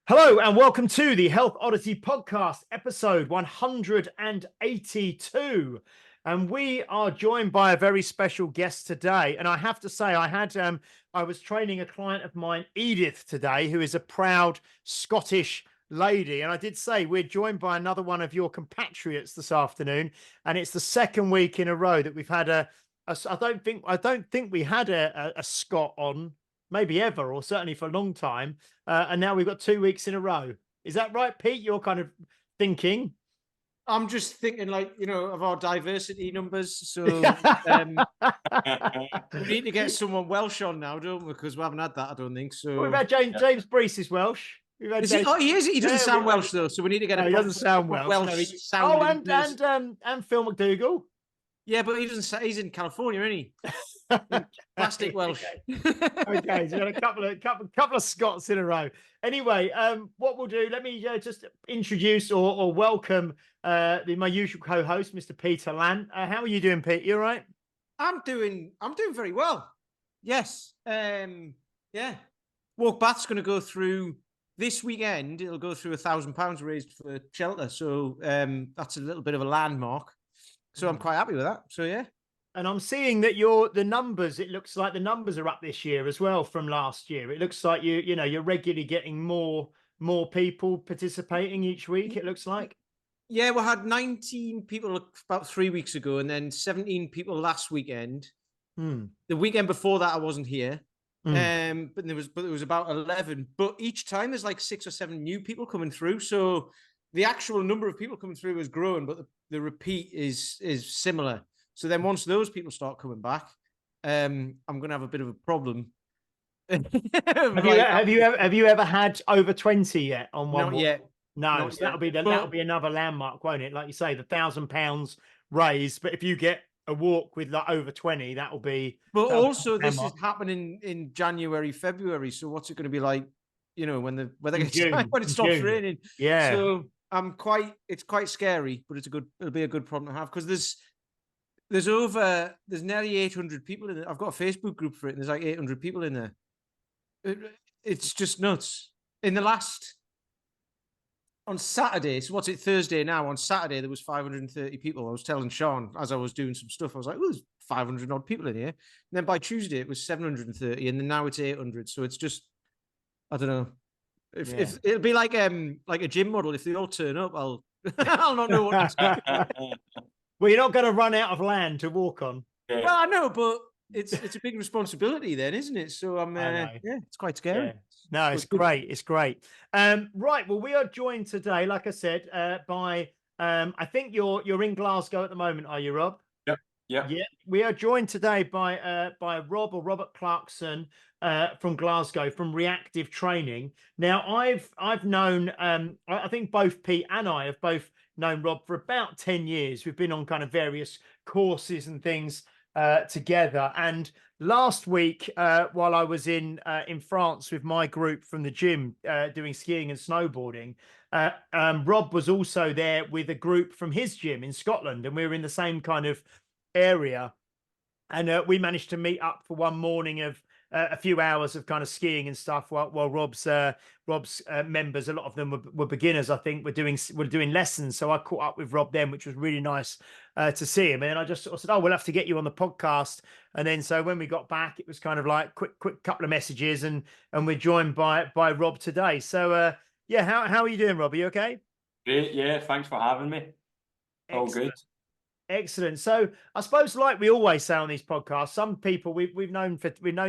Hello and welcome to the Health Oddity Podcast, episode 182. And we are joined by a very special guest today. And I have to say, I was training a client of mine, Edith, today, who is a proud Scottish lady. And I did say we're joined by another one of your compatriots this afternoon. And it's the second week in a row that we've had I don't think we had a Scot on, maybe ever, or certainly for a long time. And now we've got 2 weeks in a row. Is that right, Pete? You're kind of thinking. I'm just thinking, of our diversity numbers. So we need to get someone Welsh on now, don't we? Because we haven't had that, I don't think. So We've had James Brees is Welsh. We've had James... he is. He doesn't sound Welsh though, so we need to get no, a. He doesn't sound Welsh. And Phil McDougall. Yeah, but he doesn't. He's in California, isn't he? Plastic Welsh. Okay, so we've got a couple of Scots in a row. Anyway, what we'll do, let me just introduce or welcome my usual co-host, Mr. Peter Lant. How are you doing, Pete? You all right? I'm doing very well. Yes. Yeah. Walk Bath's going to go through this weekend. It'll go through £1,000 raised for shelter. So that's a little bit of a landmark. So I'm quite happy with that. So yeah. And I'm seeing that the numbers, it looks like the numbers are up this year as well from last year. It looks like you're regularly getting more people participating each week, it looks like. Yeah, we had 19 people about 3 weeks ago and then 17 people last weekend. The weekend before that I wasn't here. But there was about 11. But each time there's like 6 or 7 new people coming through. So the actual number of people coming through is growing, but the repeat is similar. So then once those people start coming back, I'm going to have a bit of a problem. Have you ever had over 20 yet on one? Not yet. No, so that'll be another landmark, won't it? Like you say, the £1,000 raised. But if you get a walk with like over 20, that'll be. But also, this is happening in January, February. So what's it going to be like? When the weather gets when it stops raining. Yeah. So it's quite scary, but it'll be a good problem to have because there's nearly 800 people in it. I've got a Facebook group for it, and there's like 800 people in there. It's just nuts. On Saturday, so what's it, Thursday now? On Saturday, there was 530 people. I was telling Sean as I was doing some stuff, I was like, there's 500 odd people in here. And then by Tuesday, it was 730, and then now it's 800. So it's just, I don't know. If it'll be like a gym model, if they all turn up, I'll not know what to do. Well, you're not going to run out of land to walk on. Yeah. Well, I know, but it's a big responsibility then, isn't it? So it's quite scary. Yeah. No, it's great. It's great. Right. Well, we are joined today, like I said, by I think you're in Glasgow at the moment, are you, Rob? Yep. Yeah. We are joined today by Robert Clarkson from Glasgow, from Reactive Training. Now, I've known I think both Pete and I have both known Rob for about 10 years. We've been on kind of various courses and things together. And last week, while I was in France with my group from the gym doing skiing and snowboarding, Rob was also there with a group from his gym in Scotland, and we were in the same kind of area. And we managed to meet up for one morning of a few hours of kind of skiing and stuff while Rob's members, a lot of them were beginners, I think, were doing lessons. So I caught up with Rob then, which was really nice to see him. And then I just sort of said, oh, we'll have to get you on the podcast. And then so when we got back, it was kind of like quick couple of messages, and we're joined by Rob today. So how are you doing, Rob? Are you okay? Great, yeah, thanks for having me. All good. Excellent. So I suppose, like we always say on these podcasts, some people we've known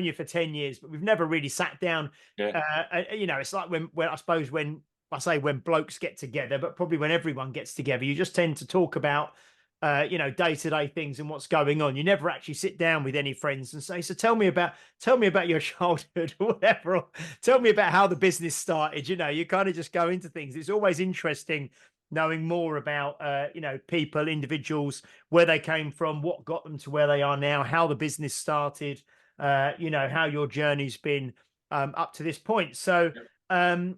you for 10 years, but we've never really sat down. Yeah. It's like when I suppose when I say when blokes get together, but probably when everyone gets together, you just tend to talk about day-to-day things and what's going on. You never actually sit down with any friends and say, so tell me about your childhood or whatever, or tell me about how the business started. You kind of just go into things. It's always interesting knowing more about, people, individuals, where they came from, what got them to where they are now, how the business started, how your journey's been up to this point. So, I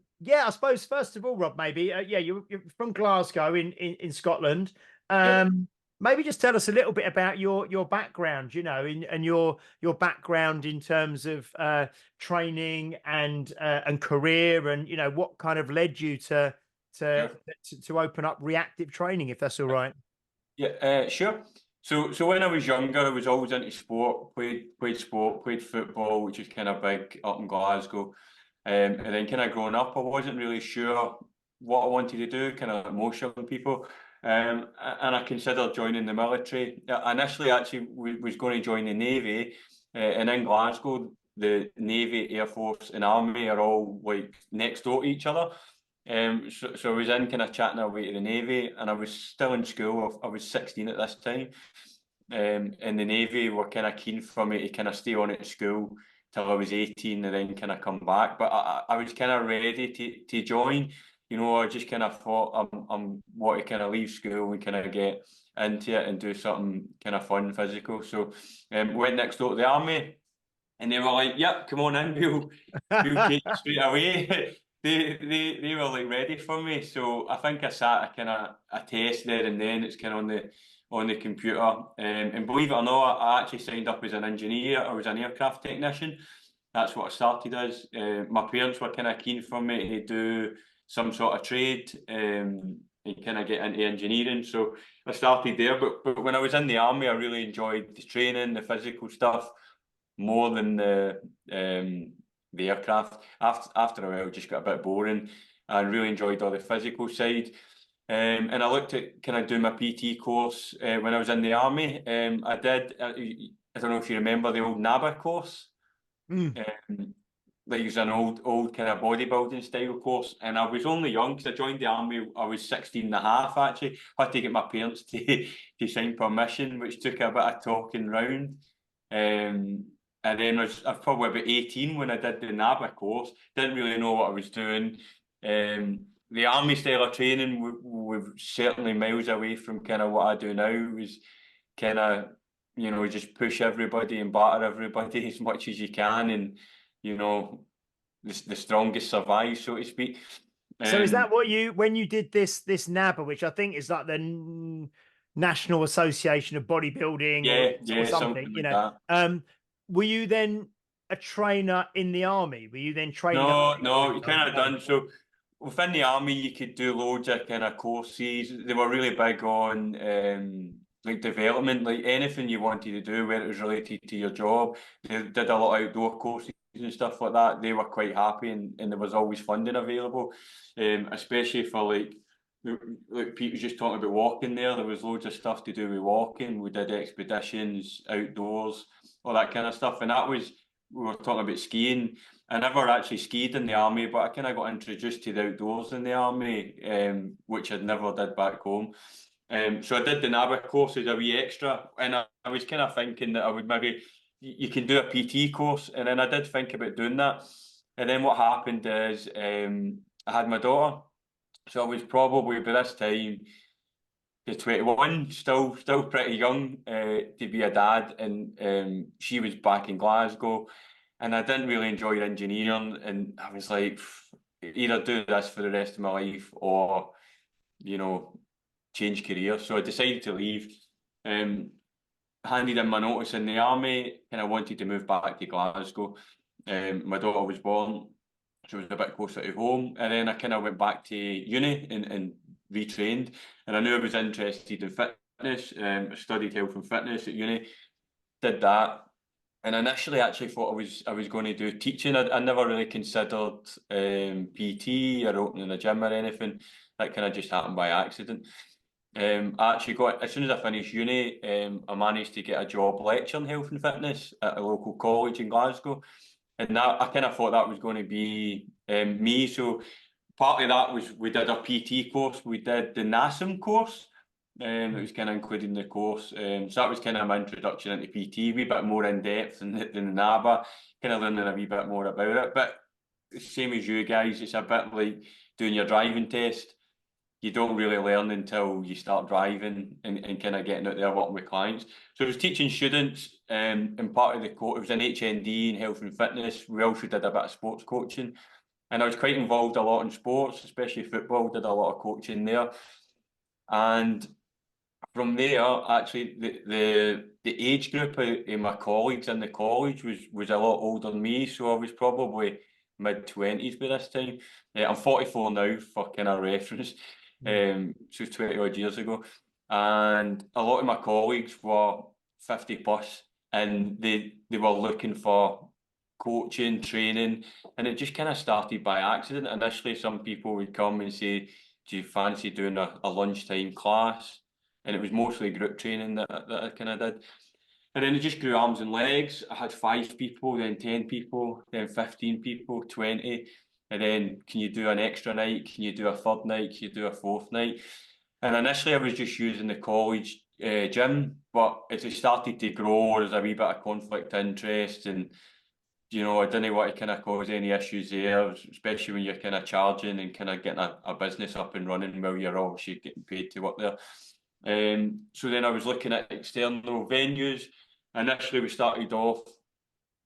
suppose, first of all, Rob, maybe, you're from Glasgow in Scotland. maybe just tell us a little bit about your background, you know, and your background in terms of training and career, and you know what kind of led you Sure. to open up reactive training, if that's all right. Yeah, sure. So when I was younger, I was always into sport. Played sport, played football, which is kind of big up in Glasgow. And then kind of growing up, I wasn't really sure what I wanted to do. Kind of like most young people. And I considered joining the military. Initially, actually, was going to join the Navy. And in Glasgow, the Navy, Air Force, and Army are all like next door to each other. So I was in kind of chatting our way to the Navy, and I was still in school. I was 16 at this time. And the Navy were kind of keen for me to kind of stay on at school till I was 18 and then kind of come back. But I was kind of ready to join. You know, I just kind of thought I'm want to kind of leave school and kind of get into it and do something kind of fun, physical. So went next door to the Army, and they were like, "Yep, come on in, we'll take you straight away." They were like ready for me, so I think I sat a kind of a test there and then. It's kind of on the computer, and believe it or not, I actually signed up as an engineer. I was an aircraft technician. That's what I started as. My parents were kind of keen for me to do some sort of trade, and kind of get into engineering. So I started there. But when I was in the army, I really enjoyed the training, the physical stuff, more than the aircraft. After a while, it just got a bit boring. I really enjoyed all the physical side. And I looked at kind of doing my PT course when I was in the army. I did. I don't know if you remember the old NABA course. Mm. Like it was an old kind of bodybuilding style course, and I was only young because I joined the army. I was 16 and a half actually. I had to get my parents to sign permission, which took a bit of talking round. And then I was probably about 18 when I did the NABA course. Didn't really know what I was doing. The army style of training was certainly miles away from kind of what I do now. It was kind of, you know, just push everybody and batter everybody as much as you can, and you know, the strongest survive, so to speak. So is Um, that what you, when you did this NABA, which I think is like the National Association of Bodybuilding or yeah, something, something you like know, that. were you then a trainer in the army? Were you then training other No, people? you kind of No. done. So within the army, you could do loads of kind of courses. They were really big on like development, like anything you wanted to do where it was related to your job. They did a lot of outdoor courses and stuff like that. They were quite happy, and there was always funding available, especially for like Pete was just talking about walking there. There was loads of stuff to do with walking. We did expeditions outdoors, all that kind of stuff, and that was, we were talking about skiing. I never actually skied in the army, but I kind of got introduced to the outdoors in the army, which I'd never did back home. So I did the NABA course as a wee extra, and I was kind of thinking that I would maybe, you can do a PT course, and then I did think about doing that. And then what happened is I had my daughter, so I was probably by this time to 21, still pretty young to be a dad, and she was back in Glasgow, and I didn't really enjoy engineering, and I was like, either do this for the rest of my life or, you know, change career. So I decided to leave. Handed in my notice in the army, and I wanted to move back to Glasgow. My daughter was born, so it was a bit closer to home. And then I kind of went back to uni and retrained. And I knew I was interested in fitness. I studied health and fitness at uni, did that. And initially, actually thought I was going to do teaching. I never really considered PT or opening a gym or anything. That kind of just happened by accident. I actually got, as soon as I finished uni, I managed to get a job lecturing health and fitness at a local college in Glasgow, and that, I kind of thought that was going to be me. So part of that was, we did a PT course, we did the NASM course. It was kind of included in the course, so that was kind of my introduction into PT, a wee bit more in depth than the NABA, kind of learning a wee bit more about it. But same as you guys, it's a bit like doing your driving test. You don't really learn until you start driving and kind of getting out there working with clients. So I was teaching students, and part of the course, it was an HND in health and fitness. We also did a bit of sports coaching, and I was quite involved a lot in sports, especially football. Did a lot of coaching there, and from there, actually, the age group of my colleagues in the college was a lot older than me, so I was probably mid-20s by this time. I'm 44 now, for kind of reference. So 20 odd years ago, and a lot of my colleagues were 50 plus, and they were looking for coaching, training, and it just kind of started by accident. Initially, some people would come and say, "Do you fancy doing a lunchtime class?" And it was mostly group training that I kind of did. And then it just grew arms and legs. I had 5 people, then 10 people, then 15 people, 20. And then, can you do an extra night? Can you do a third night? Can you do a fourth night? And initially I was just using the college gym, but as it started to grow, there's a wee bit of conflict of interest, and I didn't want to kind of cause any issues there, especially when you're kind of charging and kind of getting a business up and running while you're obviously getting paid to work there. So then I was looking at external venues. Initially we started off,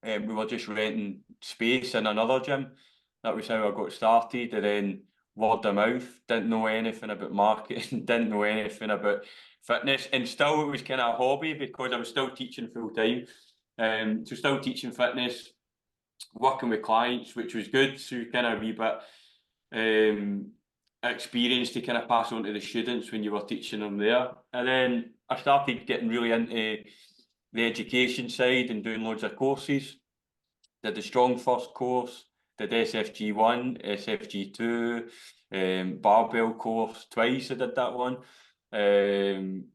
we were just renting space in another gym. That was how I got started, and then word of mouth. Didn't know anything about marketing, didn't know anything about fitness, and still it was kind of a hobby because I was still teaching full time. So still teaching fitness, working with clients, which was good. So kind of a wee bit experience to kind of pass on to the students when you were teaching them there. And then I started getting really into the education side and doing loads of courses. Did the Strong First course, did SFG1, SFG2, barbell course twice. I did that one. Did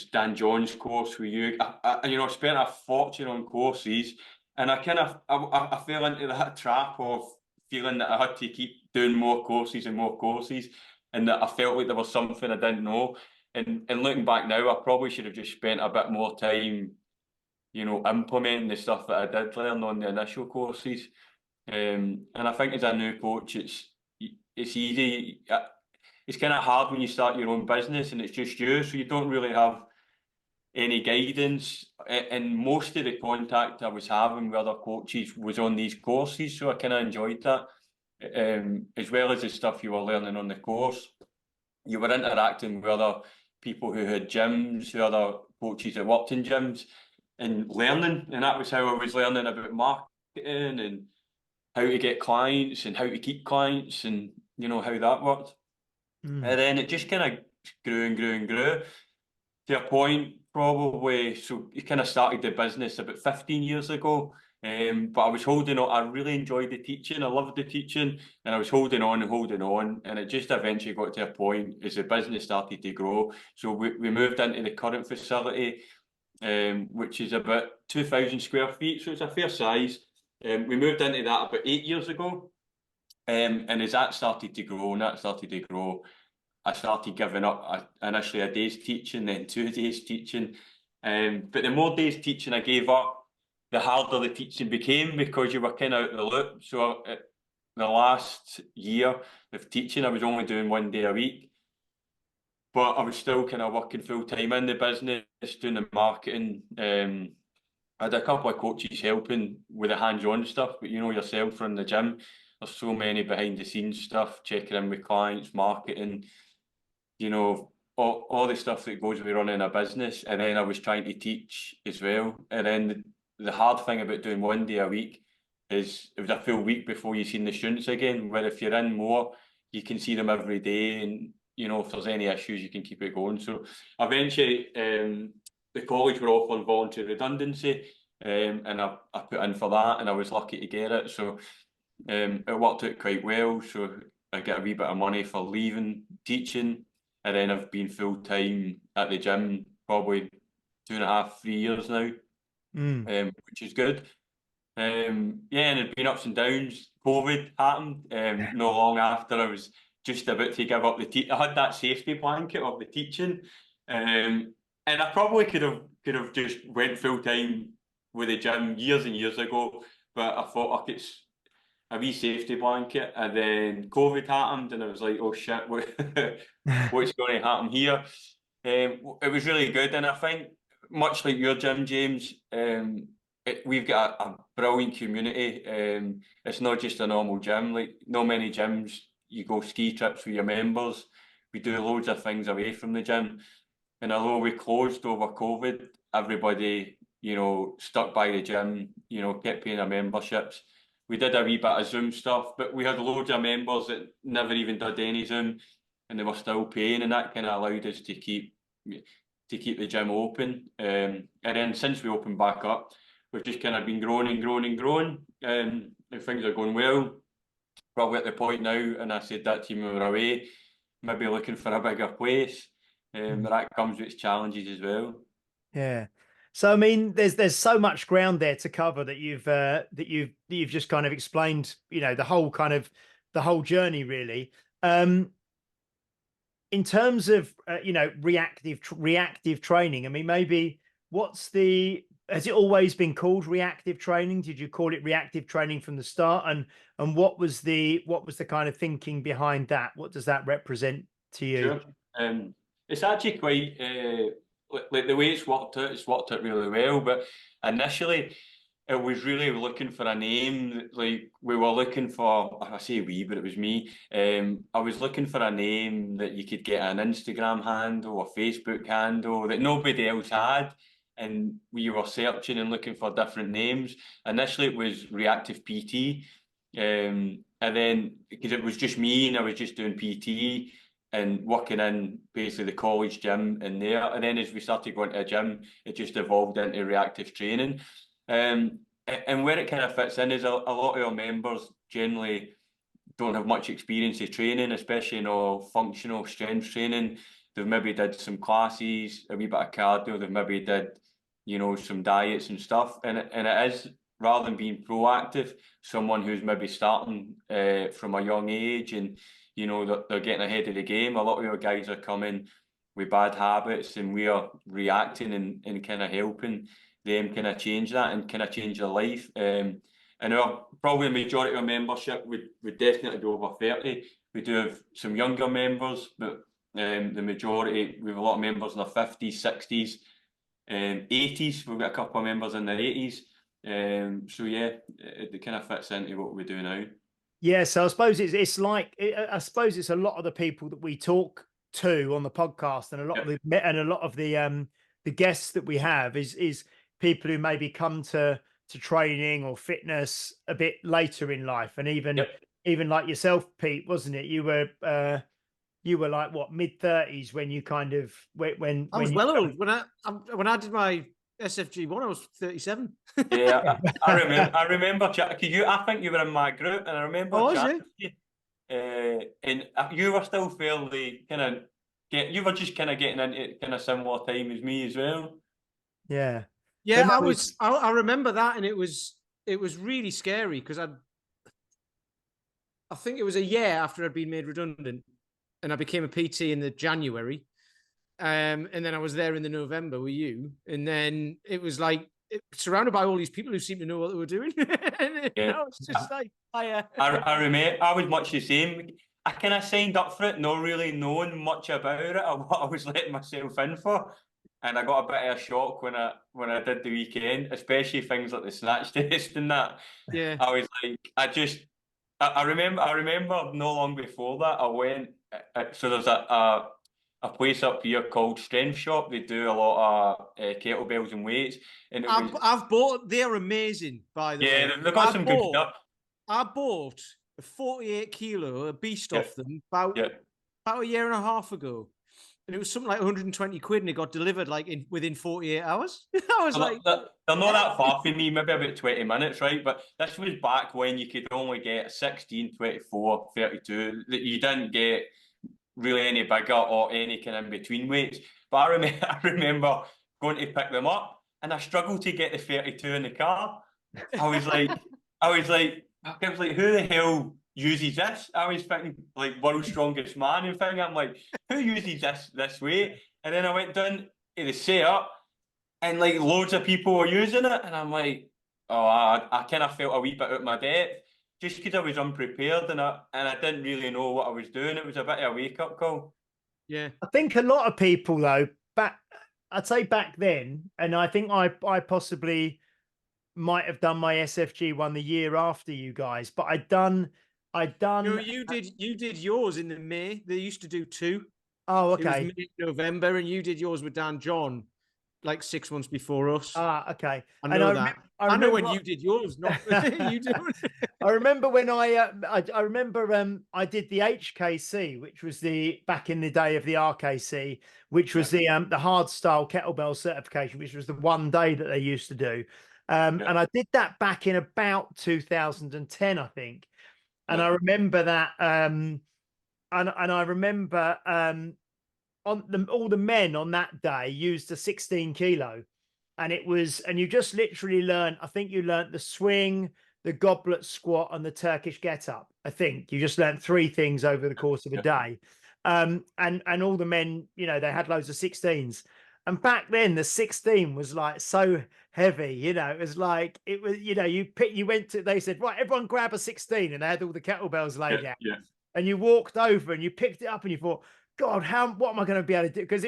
Dan John's course with you. I spent a fortune on courses, and I fell into that trap of feeling that I had to keep doing more courses and more courses, and that I felt like there was something I didn't know. And looking back now, I probably should have just spent a bit more time, implementing the stuff that I did learn on the initial courses. And I think as a new coach, it's easy. It's kind of hard when you start your own business and it's just you, so you don't really have any guidance. And most of the contact I was having with other coaches was on these courses, so I kind of enjoyed that. As well as the stuff you were learning on the course, you were interacting with other people who had gyms, who other coaches that worked in gyms, and learning. And that was how I was learning about marketing and how to get clients and how to keep clients, and how that worked. And then it just kind of grew and grew and grew to a point, probably. So you kind of started the business about 15 years ago. But I was holding on. I really enjoyed the teaching. I loved the teaching, and I was holding on, and it just eventually got to a point as the business started to grow. So we moved into the current facility, which is about 2,000 square feet. So it's a fair size. We moved into that about 8 years ago, and as that started to grow, I started giving up initially a day's teaching, then 2 days teaching. But the more days teaching I gave up, the harder the teaching became, because you were kind of out of the loop. So the last year of teaching, I was only doing 1 day a week, but I was still kind of working full time in the business, doing the marketing. I had a couple of coaches helping with the hands-on stuff, but yourself from the gym, there's so many behind the scenes stuff, checking in with clients, marketing, all the stuff that goes with running a business. And then I was trying to teach as well. And then the hard thing about doing 1 day a week is it was a full week before you seen the students again, where if you're in more, you can see them every day, and if there's any issues, you can keep it going. So eventually the college were offering voluntary redundancy, and I put in for that, and I was lucky to get it. So it worked out quite well. So I get a wee bit of money for leaving teaching, and then I've been full time at the gym probably 2.5, 3 years now, which is good. And there's been ups and downs. COVID happened not long after I was just about to give up the I had that safety blanket of the teaching, and I probably could have just went full time with the gym years and years ago, but I thought, like, it's a wee safety blanket. And then COVID happened, and I was like, oh shit, what's going to happen here? It was really good, and I think much like your gym, James, we've got a brilliant community. It's not just a normal gym. Like, not many gyms, you go ski trips with your members. We do loads of things away from the gym. And although we closed over COVID, everybody, you know, stuck by the gym, you know, kept paying their memberships. We did a wee bit of Zoom stuff, but we had loads of members that never even did any Zoom, and they were still paying, and that kind of allowed us to keep the gym open. And then since we opened back up, we've just kind of been growing and growing and growing, and things are going well. Probably at the point now, and I said that to you when we were away, maybe looking for a bigger place. But that comes with its challenges as well. Yeah. So I mean, there's so much ground there to cover that you've just kind of explained, you know, the whole journey really. In terms of you know, reactive training, I mean, maybe has it always been called reactive training? Did you call it reactive training from the start? And what was the kind of thinking behind that? What does that represent to you? Sure. It's actually quite like the way it's worked out really well. But initially, it was really looking for a name. Like we were looking for, I say we, but it was me. I was looking for a name that you could get an Instagram handle, a Facebook handle that nobody else had. And we were searching and looking for different names. Initially, it was Reactive PT. And then because it was just me and I was just doing PT and working in basically the college gym in there. And then as we started going to a gym, it just evolved into reactive training. And where it kind of fits in is a lot of our members generally don't have much experience of training, especially in all functional strength training. They've maybe did some classes, a wee bit of cardio, they've maybe did, you know, some diets and stuff. And it is, rather than being proactive, someone who's maybe starting from a young age and, you know, they're getting ahead of the game. A lot of our guys are coming with bad habits and we are reacting and kind of helping them kind of change that and kind of change their life. And probably the majority of our membership would definitely be over 30. We do have some younger members, but the majority, we have a lot of members in their 50s, 60s, 80s. We've got a couple of members in their 80s. So yeah, it kind of fits into what we do now. Yeah, so I suppose it's like I suppose it's a lot of the people that we talk to on the podcast, and a lot of the guests that we have is people who maybe come to training or fitness a bit later in life, and even like yourself, Pete, wasn't it? You were like what, mid-30s when you kind of when I was well old when I did my SFG1. I was 37. Yeah, I remember chatting. I think you were in my group, and I remember chatting to you. And you were still fairly you were just kind of getting into kind of similar time as me as well. Yeah. Yeah, I remember that, and it was really scary because I think it was a year after I'd been made redundant, and I became a PT in the January. And then I was there in the November with you, and then it was like surrounded by all these people who seemed to know what they were doing. And Yeah. I was just like, I remember I was much the same. I kind of signed up for it, not really knowing much about it or what I was letting myself in for, and I got a bit of a shock when I did the weekend, especially things like the snatch test and that. Yeah, I was like, I remember not long before that I went. So there's a place up here called Strength Shop. They do a lot of kettlebells and weights. And I've bought. They're amazing, by the way. Yeah, they've got some good stuff. I bought a 48 kilo, a beast off them about a year and a half ago, and it was something like 120 quid, and it got delivered like within 48 hours. I was like, they're not that far from me, maybe about 20 minutes, right? But this was back when you could only get 16, 24, 32. That you didn't get really any bigger or any kind of in between weights. But I remember going to pick them up, and I struggled to get the 32 in the car. I was like, who the hell uses this? I was thinking like world's strongest man and thing. I'm like, who uses this weight? And then I went down to the setup, and like loads of people were using it, and I'm like, oh, I kind of felt a wee bit out of my depth. Just because I was unprepared and I didn't really know what I was doing. It was a bit of a wake-up call. Yeah. I think a lot of people though, I'd say back then, and I think I possibly might have done my SFG one the year after you guys, but I'd done No, you did yours in the May. They used to do 2. Oh, It was okay. mid-November, and you did yours with Dan John like 6 months before us. Ah, okay. I And know that. I I know remember when you did yours, not you doing it. I remember when I remember I did the HKC, which was the back in the day of the RKC, which was the hard style kettlebell certification, which was the 1 day that they used to do. And I did that back in about 2010, I think. And I remember that and I remember all the men on that day used a 16 kilo, and you just literally learned, I think you learned the swing, the goblet squat, and the Turkish get up. I think you just learned 3 things over the course of a day. And all the men, you know, they had loads of 16s. And back then the 16 was like so heavy, you know, it was like, it was, you know, they said, right, everyone grab a 16, and they had all the kettlebells laid out. And you walked over and you picked it up and you thought, God, what am I going to be able to do? Because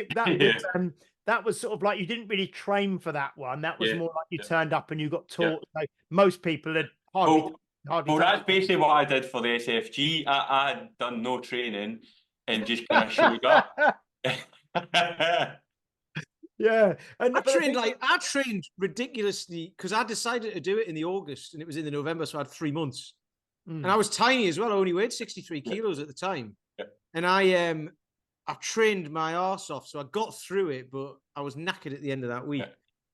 that was sort of like, you didn't really train for that one. That was more like you turned up and you got taught. So most people had hardly. Well, that's basically what I did for the SFG. I had done no training and just kind of showed up. Yeah, and I trained ridiculously because I decided to do it in the August and it was in the November, so I had 3 months. And I was tiny as well. I only weighed 63 kilos at the time. And I trained my arse off, so I got through it, but I was knackered at the end of that week.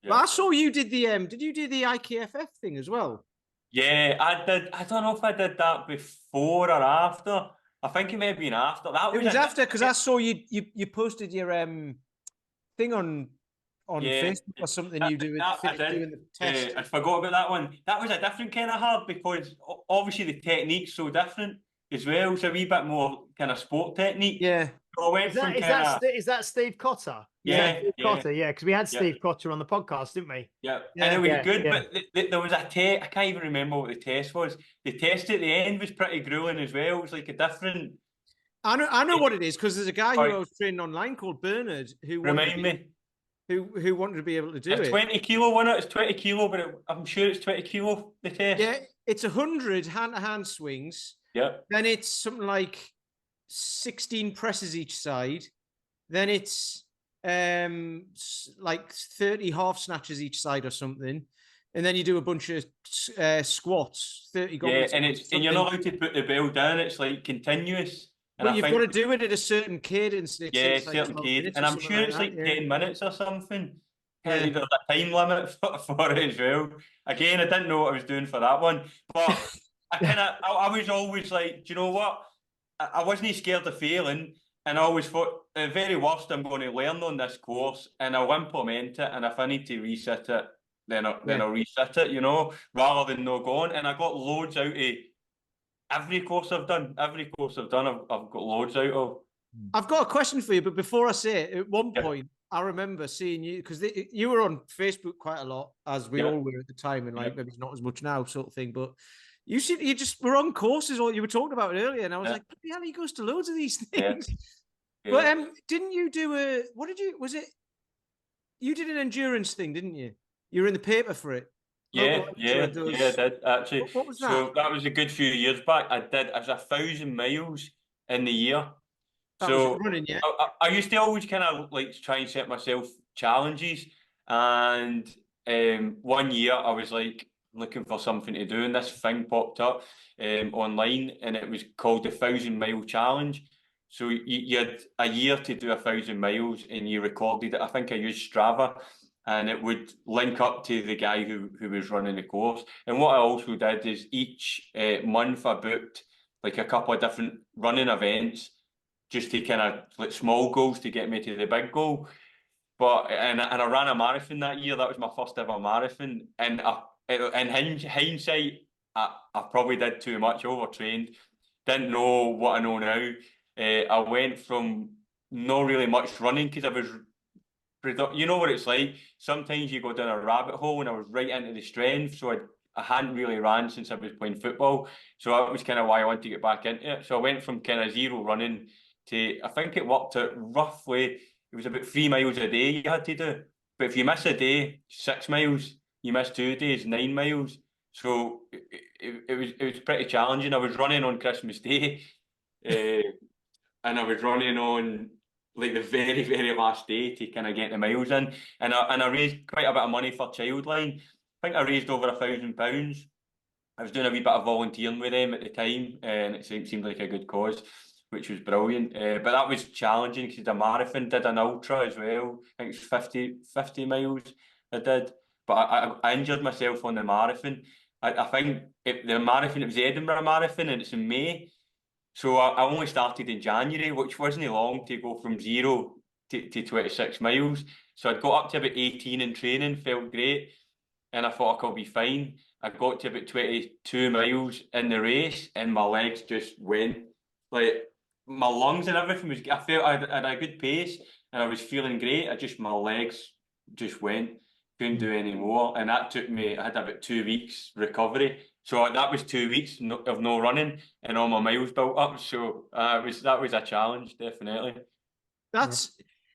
But I saw you did did you do the IKFF thing as well? Yeah, I did. I don't know if I did that before or after. I think it may have been after. It was after, because I saw you posted your thing on Facebook or something. You doing the test. I forgot about that one. That was a different kind of hard because obviously the technique's so different as well. It's a wee bit more kind of sport technique. Yeah. So I went from is that Steve Cotter? Cotter, yeah, because we had Steve Cotter on the podcast, didn't we? Yeah, and it was good, but there was a test. I can't even remember what the test was. The test at the end was pretty grueling as well. It was like a different. I know what it is, because there's a guy who I was training online called Bernard who wanted to be able to do it. 20 kilo, wasn't it? It's 20 kilo, but I'm sure it's 20 kilo, the test. Yeah, it's 100 hand-to-hand swings. Yeah. Then it's something like 16 presses each side. Then it's like 30 half snatches each side or something. And then you do a bunch of squats, 30 goblets. Yeah, and you're not allowed to put the bell down. It's like continuous. But you've got to do it at a certain cadence. Certain cadence. And I'm sure it's like 10 minutes or something. There's a time limit for it as well. Again, I didn't know what I was doing for that one. But I was always like, do you know what? I wasn't scared of failing. And I always thought, at the very worst, I'm going to learn on this course and I'll implement it. And if I need to reset it, then I'll reset it, you know, rather than no going. And I got loads out of every course I've done. I've got loads out of. I've got a question for you, but before I say it, at one point, I remember seeing you, because you were on Facebook quite a lot, as we all were at the time, and like maybe it's not as much now, sort of thing. But you just were on courses, or you were talking about it earlier, and I was like, yeah, he goes to loads of these things. But didn't you do you did an endurance thing, didn't you? You were in the paper for it. I did actually. What was that? So that was a good few years back. It was 1,000 miles in the year. That was running, yeah. I used to always kind of like try and set myself challenges, and 1 year I was like looking for something to do, and this thing popped up online, and it was called the 1,000-mile challenge. So you had a year to do 1,000 miles, and you recorded it. I think I used Strava, and it would link up to the guy who was running the course. And what I also did is each month I booked like a couple of different running events, just to kind of like small goals to get me to the big goal. But and I ran a marathon that year. That was my first ever marathon. And in hindsight, I probably did too much, overtrained. Didn't know what I know now. I went from not really much running because I was, you know what it's like. Sometimes you go down a rabbit hole, and I was right into the strength. So I hadn't really ran since I was playing football. So that was kind of why I wanted to get back into it. So I went from kind of zero running to, I think it worked out roughly, it was about 3 miles a day you had to do. But if you miss a day, 6 miles. You miss 2 days, 9 miles. So it was pretty challenging. I was running on Christmas Day, and I was running on like the very, very last day to kind of get the miles in. And I raised quite a bit of money for Childline. I think I raised over £1,000. I was doing a wee bit of volunteering with them at the time, and it seemed like a good cause, which was brilliant. But that was challenging because the marathon did an ultra as well. I think it's 50 miles I did. But I injured myself on the marathon. I think the marathon, it was the Edinburgh Marathon, and it's in May. So I only started in January, which wasn't long to go from 0 to 26 miles. So I'd got up to about 18 in training, felt great, and I thought I'll be fine. I got to about 22 miles in the race, and my legs just went. Like, my lungs and everything was, I felt I had a good pace, and I was feeling great. My legs just went. Couldn't do any more. And that took me, I had about 2 weeks recovery. So that was 2 weeks of no running, and all my miles built up. So that was a challenge, definitely.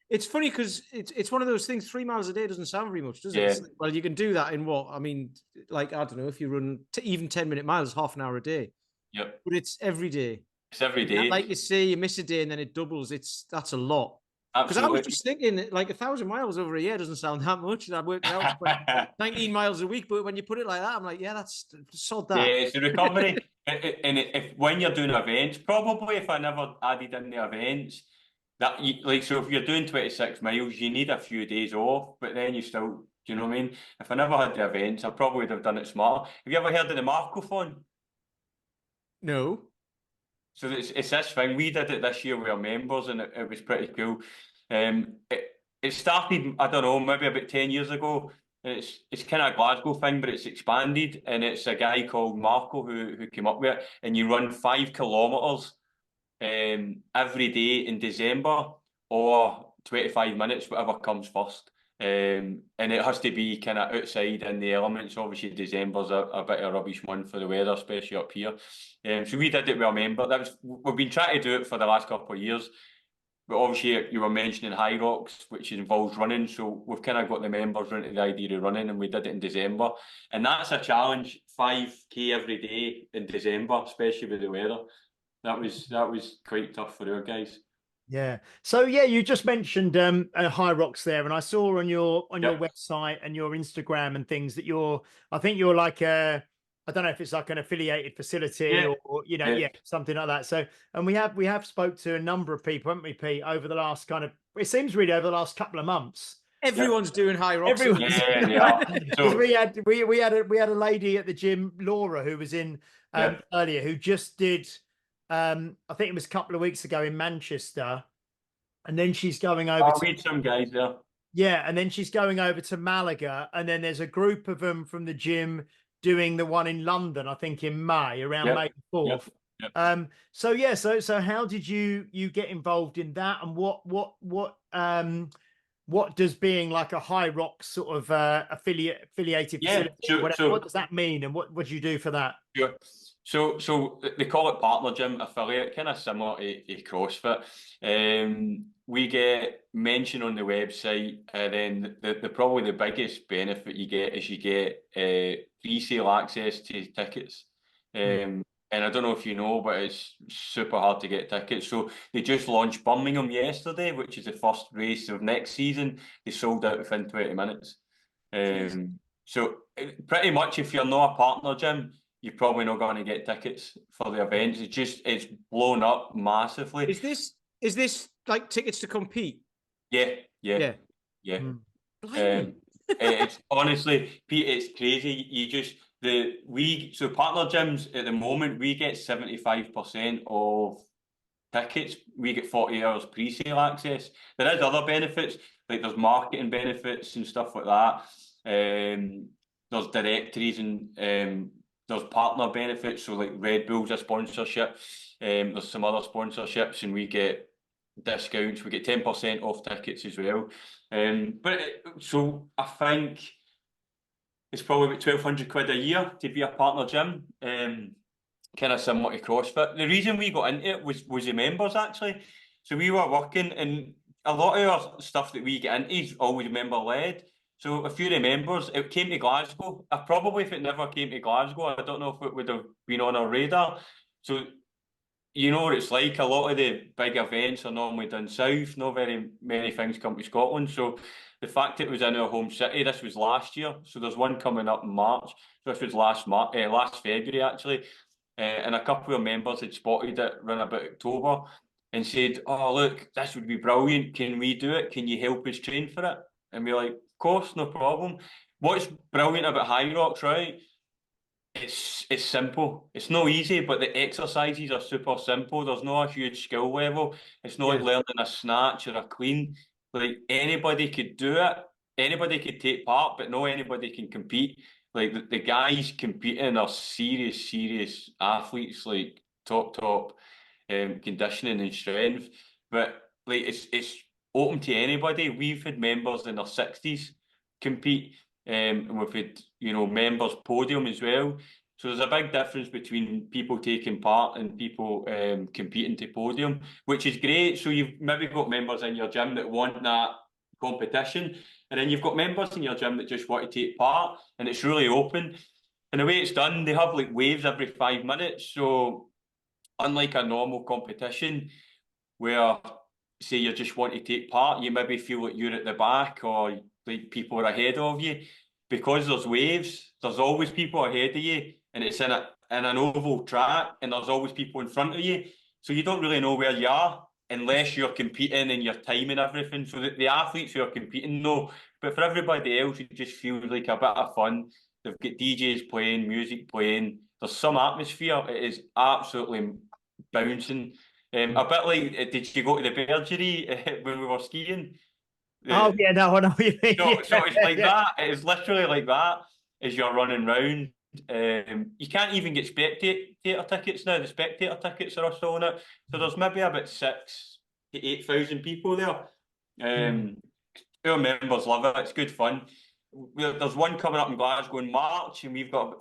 It's funny because it's one of those things. 3 miles a day doesn't sound very much, does it? Yeah. Well, you can do that in what? I mean, like, I don't know, if you run even 10-minute miles, half an hour a day. Yep. But it's every day. It's every day. And like you say, you miss a day and then it doubles. That's a lot. Because I was just thinking, like, 1,000 miles over a year doesn't sound that much. And I worked out 19 miles a week. But when you put it like that, I'm like, yeah, that's sod that. Yeah, it's a recovery. And when you're doing events, probably if I never added in the events, so if you're doing 26 miles, you need a few days off, but then you still, do you know what I mean? If I never had the events, I probably would have done it smarter. Have you ever heard of the Marcophone? No. So it's this thing. We did it this year with our members, and it was pretty cool. It started, I don't know, maybe about 10 years ago. And it's kind of a Glasgow thing, but it's expanded, and it's a guy called Marco who came up with it. And you run 5 kilometres every day in December, or 25 minutes, whatever comes first. And it has to be kind of outside in the elements. Obviously, December's a bit of a rubbish month for the weather, especially up here. So we did it with a member. We've been trying to do it for the last couple of years. But obviously, you were mentioning Hryrox, which involves running. So we've kind of got the members into the idea of running, and we did it in December. And that's a challenge, 5K every day in December, especially with the weather. That was quite tough for our guys. Yeah. So yeah, you just mentioned Hryrox there, and I saw on your website and your Instagram and things that I think you're like I don't know if it's like an affiliated facility or something like that. So, and we have spoke to a number of people, haven't we, Pete, over the last it seems really over the last couple of months. Everyone's doing Hryrox. Everyone's So, we had a lady at the gym, Laura, who was in earlier, who just did I think it was a couple of weeks ago in Manchester, and then she's going over I'll meet some guys there. Yeah, and then she's going over to Malaga, and then there's a group of them from the gym doing the one in London, I think in May, around May 4th. Yep. So how did you get involved in that, and what does being like a Hryrox sort of affiliated facility, what does that mean, and what do you do for that? Sure. So they call it partner gym affiliate, kind of similar to CrossFit. We get mentioned on the website, and then the probably the biggest benefit you get is you get pre-sale access to tickets. And I don't know if you know, but it's super hard to get tickets. So they just launched Birmingham yesterday, which is the first race of next season. They sold out within 20 minutes. So pretty much, if you're not a partner gym, you're probably not going to get tickets for the events. It's blown up massively. Is this like tickets to compete? Yeah. It's honestly, Pete, it's crazy. So partner gyms at the moment, we get 75% of tickets. We get 40 hours pre-sale access. There is other benefits, like there's marketing benefits and stuff like that. There's directories and there's partner benefits, so like Red Bull's a sponsorship. There's some other sponsorships, and we get discounts. We get 10% off tickets as well. So I think it's probably about £1,200 a year to be a partner gym. Kind of similar to CrossFit. The reason we got into it was the members, actually. So we were working, and a lot of our stuff that we get into is always member led. So if you remember, it came to Glasgow. Probably if it never came to Glasgow, I don't know if it would have been on our radar. So you know what it's like. A lot of the big events are normally done south. Not very many things come to Scotland. So the fact it was in our home city, this was last year. So there's one coming up in March. So this was last February actually. And a couple of members had spotted it around about October and said, "Oh, look, this would be brilliant. Can we do it? Can you help us train for it?" And we're like, "Of course, no problem." What's brilliant about Hryrox, right? It's simple. It's not easy, but the exercises are super simple. There's no a huge skill level. It's not like learning a snatch or a clean. Like anybody could do it. Anybody could take part, but not anybody can compete. Like the guys competing are serious athletes, like top conditioning and strength. But like it's open to anybody. We've had members in their 60s compete. And we've had, members podium as well. So there's a big difference between people taking part and people competing to podium, which is great. So you've maybe got members in your gym that want that competition, and then you've got members in your gym that just want to take part, and it's really open. And the way it's done, they have like waves every 5 minutes. So unlike a normal competition where, say, you just want to take part, you maybe feel like you're at the back or like people are ahead of you. Because there's waves, there's always people ahead of you, and it's in an oval track, and there's always people in front of you. So you don't really know where you are unless you're competing and you're timing everything. So the athletes who are competing know, but for everybody else, it just feels like a bit of fun. They've got DJs playing, music playing. There's some atmosphere. It is absolutely bouncing. A bit like, did you go to the Bergerie when we were skiing? Oh yeah, no, I know what you mean. So it's like that. It is literally like that as you're running round. You can't even get spectator tickets now. The spectator tickets are selling it. So there's maybe about 6,000 to 8,000 people there. Our members love it. It's good fun. There's one coming up in Glasgow in March, and we've got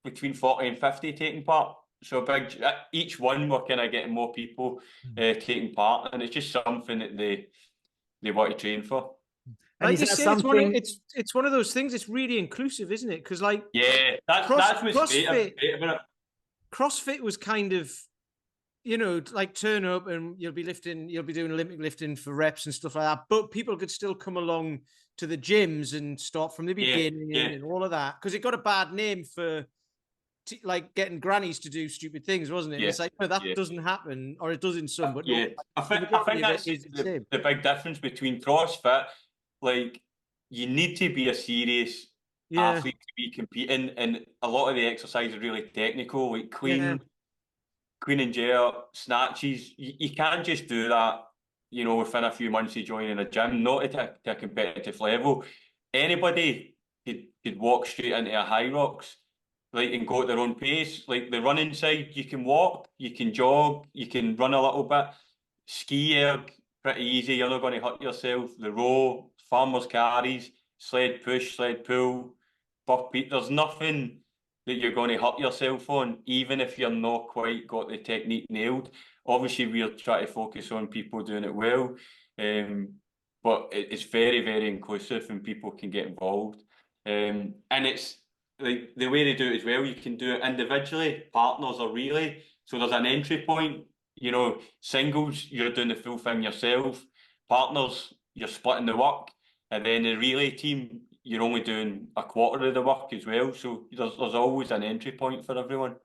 between 40 and 50 taking part. So big. Each one we're kind of getting more people taking part, and it's just something that they want to train for. And like you say, something... it's one of those things. It's really inclusive, isn't it? Because like, that's what's great about it. CrossFit was kind of, like turn up and you'll be doing Olympic lifting for reps and stuff like that. But people could still come along to the gyms and start from the beginning and all of that, because it got a bad name for like getting grannies to do stupid things, wasn't it? It's like, no, that doesn't happen, or it does in some, but no, I think that's the big difference between CrossFit. Like, you need to be a serious athlete to be competing, and a lot of the exercise is really technical, like clean and jerk, snatches. You can't just do that, within a few months of joining a gym, not at a competitive level. Anybody could walk straight into a Hryrox, like, and go at their own pace. Like the running side, you can walk, you can jog, you can run a little bit. Ski erg, pretty easy. You're not going to hurt yourself. The row, farmers carries, sled push, sled pull, burpee. There's nothing that you're going to hurt yourself on, even if you're not quite got the technique nailed. Obviously, we're trying to focus on people doing it well, but it's very, very inclusive and people can get involved. And it's like the way they do it as well. You can do it individually, partners or relay. So there's an entry point. Singles, you're doing the full thing yourself. Partners, you're splitting the work. And then the relay team, you're only doing a quarter of the work as well. So there's always an entry point for everyone.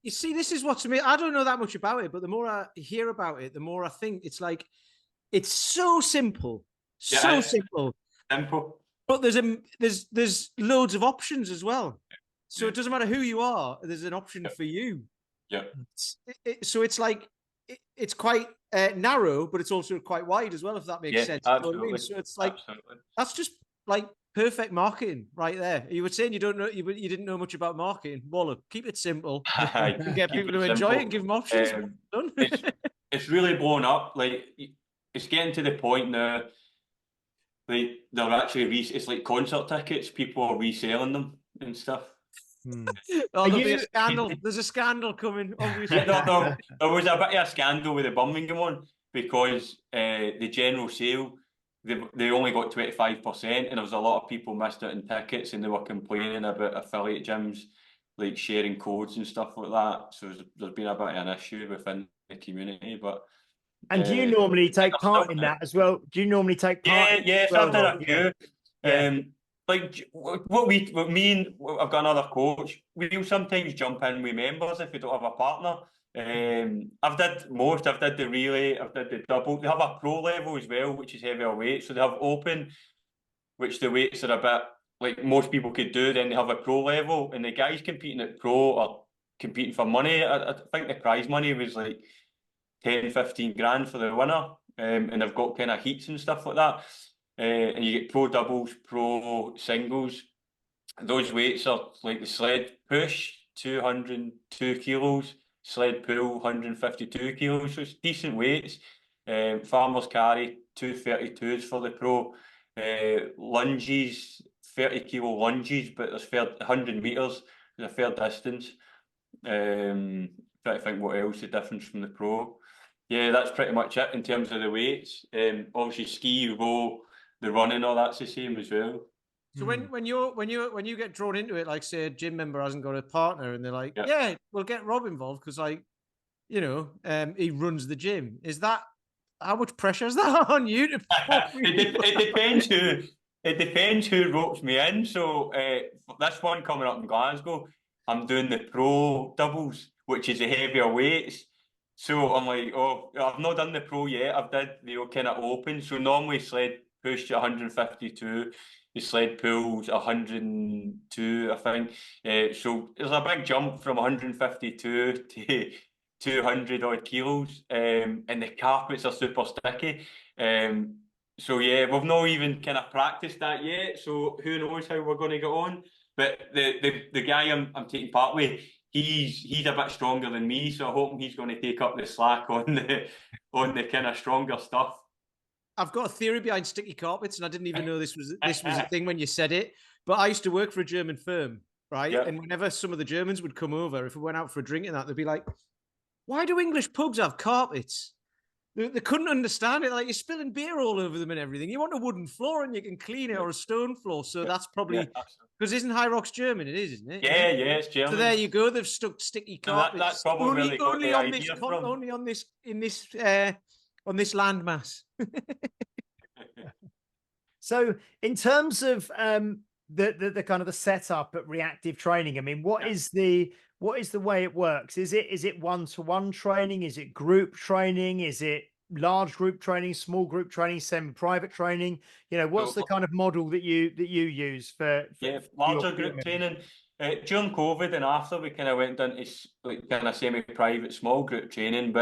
You see, this is what's amazing. I don't know that much about it, but the more I hear about it, the more I think it's like, it's so simple. So simple. Simple. But there's loads of options as well. So it doesn't matter who you are, there's an option for you. Yeah. So it's like, it's quite narrow, but it's also quite wide as well, if that makes sense. Absolutely. You know what I mean? So it's like, that's just like perfect marketing right there. You were saying you didn't know much about marketing. Well, look, keep it simple. Get people to enjoy it and give them options. It's really blown up. Like, it's getting to the point now, like, they're actually it's like concert tickets. People are reselling them and stuff. There'll be a scandal. There's a scandal coming, obviously. No, there was a bit of a scandal with the Birmingham one, because the general sale, they only got 25%, and there was a lot of people missed out on tickets, and they were complaining about affiliate gyms like sharing codes and stuff like that. So there's been a bit of an issue within the community, but. And do you normally take part in that as well? Do you normally take part? Yes, I've done a few. Yeah. Like I've got another coach. We'll sometimes jump in with members if we don't have a partner. I've did the relay, I've did the double. They have a pro level as well, which is heavier weight. So they have open, which the weights are a bit like most people could do. Then they have a pro level, and the guys competing at pro are competing for money. I think the prize money was like 10, 15 grand for the winner. And they've got kind of heats and stuff like that. And you get pro doubles, pro singles. Those weights are like the sled push, 202 kilos, sled pull, 152 kilos. So it's decent weights. Farmers carry 232s for the pro. Lunges, 30 kilo lunges, but there's 100 meters, there's a fair distance. Trying to think what else the difference from the pro. Yeah, that's pretty much it in terms of the weights. Obviously, ski, row, the running, all that's the same as well. So when you get drawn into it, like say a gym member hasn't got a partner, and they're like, yeah, we'll get Rob involved because he runs the gym. Is that how much pressure is that on you to? It depends who ropes me in. So this one coming up in Glasgow, I'm doing the pro doubles, which is the heavier weights. So I'm like, oh, I've not done the pro yet. I've did the kind of open. So normally sled push to 152, the sled pulls 102, I think. So there's a big jump from 152 to 200 odd kilos, and the carpets are super sticky. So yeah, we've not even kind of practiced that yet. So who knows how we're going to get on? But the guy I'm taking part with, he's a bit stronger than me, so I hope he's going to take up the slack on the kind of stronger stuff. I've got a theory behind sticky carpets, and I didn't even know this was a thing when you said it. But I used to work for a German firm, right? Yep. And whenever some of the Germans would come over, if we went out for a drink and that, they'd be like, "Why do English pubs have carpets?" They couldn't understand it. Like, you're spilling beer all over them and everything. You want a wooden floor and you can clean it, or a stone floor. So that's probably because isn't Hryrox German? It is, isn't it? Yeah, it's German. So there you go. They've stuck sticky carpets. That's probably only on this landmass. So in terms of the kind of the setup at Reactive Training, I mean, what is the way it works? Is it one-to-one training? Is it group training? Is it large group training, small group training, semi-private training? What's the kind of model that you use for larger group training? During COVID and after, we kind of went into like kind of semi-private, small group training,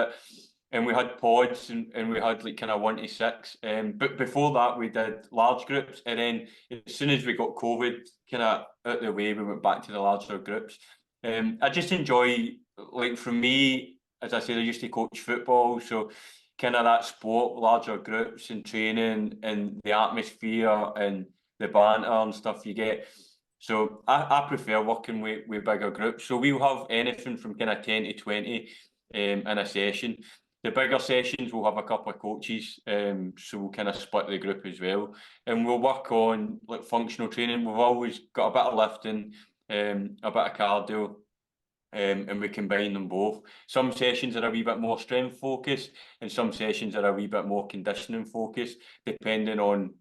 and we had pods and we had like kind of 1 to 6. But before that, we did large groups, and then as soon as we got COVID kind of out of the way, we went back to the larger groups. I just enjoy, like for me, as I said, I used to coach football, so kind of that sport, larger groups and training and the atmosphere and the banter and stuff you get. So I prefer working with bigger groups. So we'll have anything from kind of 10 to 20 in a session. The bigger sessions will have a couple of coaches, so we'll kind of split the group as well. And we'll work on like functional training. We've always got a bit of lifting, a bit of cardio, and we combine them both. Some sessions are a wee bit more strength focused, and some sessions are a wee bit more conditioning focused, depending on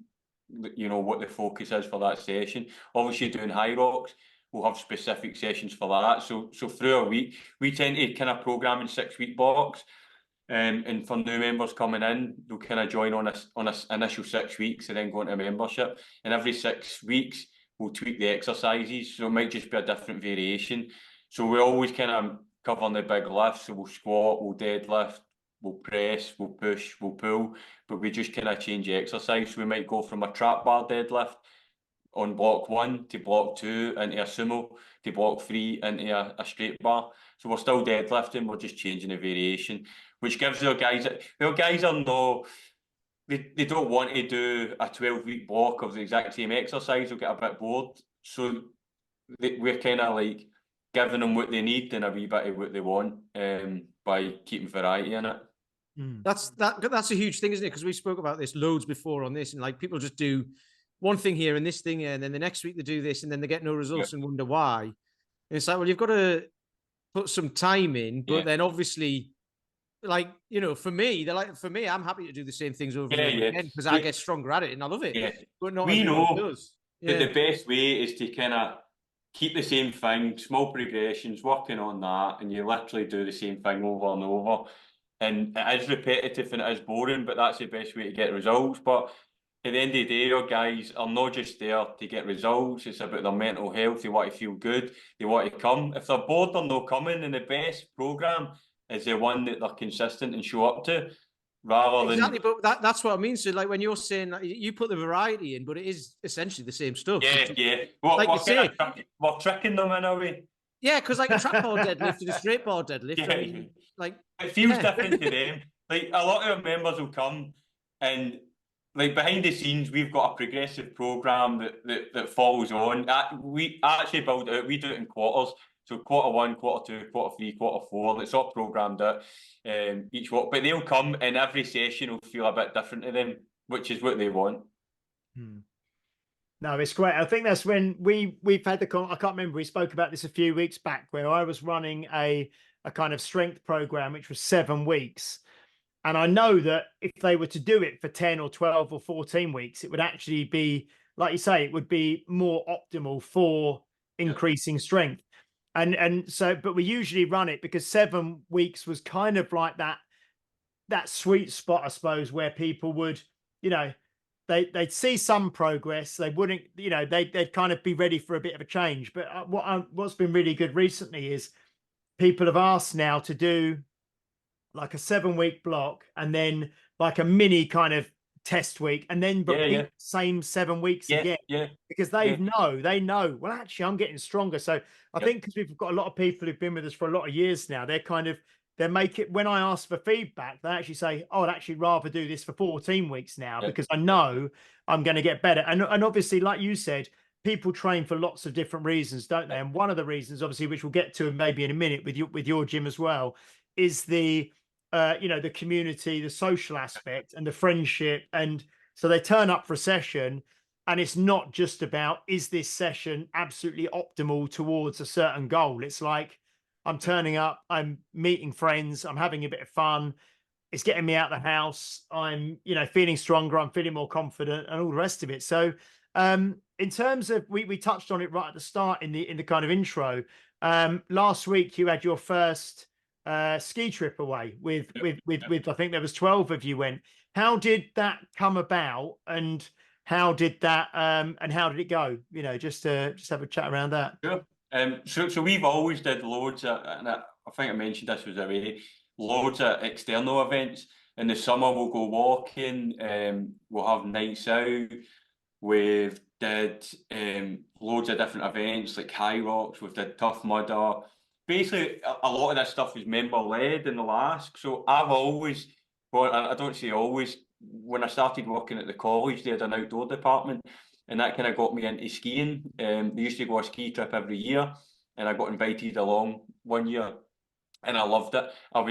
what the focus is for that session. Obviously, doing Hryrox, we'll have specific sessions for that. So through a week, we tend to kind of program in 6-week blocks. And for new members coming in, they'll kind of join on a initial 6 weeks and then go into membership. And every 6 weeks, we'll tweak the exercises. So it might just be a different variation. So we always kind of cover on the big lifts. So we'll squat, we'll deadlift, we'll press, we'll push, we'll pull. But we just kind of change the exercise. So we might go from a trap bar deadlift on block 1 to block 2 into a sumo to block 3 into a straight bar. So we're still deadlifting, we're just changing the variation, which gives our guys are no, they don't want to do a 12-week block of the exact same exercise. They'll get a bit bored. So we're kind of like giving them what they need and a wee bit of what they want by keeping variety in it. That's a huge thing, isn't it? Because we spoke about this loads before on this, and like people just do one thing here and this thing here, and then the next week they do this, and then they get no results and wonder why. It's like, well, you've got to put some time in, but then obviously, like, you know, for me, I'm happy to do the same things over and over again because I get stronger at it and I love it. Yeah, But not we everybody know does. that Yeah. the best way is to kind of keep the same thing, small progressions, working on that, and you literally do the same thing over and over. And it is repetitive and it is boring, but that's the best way to get results. But at the end of the day, your guys are not just there to get results, it's about their mental health. They want to feel good, they want to come. If they're bored, they're not coming, and the best programme is the one that they're consistent and show up to, rather than Exactly, but that's what I mean. So, like, when you're saying like, you put the variety in, but it is essentially the same stuff. yeah. Like you say, We're tricking them in a way. yeah, because like a trap bar deadlift and a straight bar deadlift, Yeah, I mean, like, it feels different to them. Like a lot of our members will come and like behind the scenes, we've got a progressive program that follows on. We actually build it out. We do it in quarters. So quarter one, quarter two, quarter three, quarter four. It's all programmed out each walk. But they'll come and every session will feel a bit different to them, which is what they want. No, it's great. I think that's when we've had the I can't remember, we spoke about this a few weeks back where I was running a kind of strength program which was 7 weeks. And I know that if they were to do it for 10 or 12 or 14 weeks, it would actually be, like you say, it would be more optimal for increasing strength. And so, but we usually run it because 7 weeks was kind of like that sweet spot, I suppose, where people would, you know, they'd see some progress. They wouldn't, you know, they'd kind of be ready for a bit of a change. But what's been really good recently is people have asked now to do like a 7 week block and then like a mini kind of test week and then repeat the same 7 weeks again because they know, well, actually I'm getting stronger. So I think because we've got a lot of people who've been with us for a lot of years now, they're kind of, they make it, when I ask for feedback, they actually say, oh, I'd actually rather do this for 14 weeks now because I know I'm going to get better. And obviously, like you said, people train for lots of different reasons, don't they? And one of the reasons, obviously, which we'll get to maybe in a minute with your gym as well, is the you know, the community, the social aspect and the friendship. And so they turn up for a session and it's not just about, is this session absolutely optimal towards a certain goal? It's like, I'm turning up, I'm meeting friends, I'm having a bit of fun. It's getting me out of the house. I'm, you know, feeling stronger. I'm feeling more confident and all the rest of it. So in terms of, we touched on it right at the start in the kind of intro. Last week you had your first ski trip away with I think there was 12 of you went. How did that come about and how did it go? You know, just have a chat around that. Sure. So we've always did loads of, and I think I mentioned this was a way, loads of external events. In the summer we'll go walking, we'll have nights out. We've did loads of different events like Hryrox, we've did Tough Mudder. Basically, a lot of this stuff was member-led in the last. So I've always, well, I don't say always, when I started working at the college, they had an outdoor department, and that kind of got me into skiing. They used to go a ski trip every year, and I got invited along one year, and I loved it. I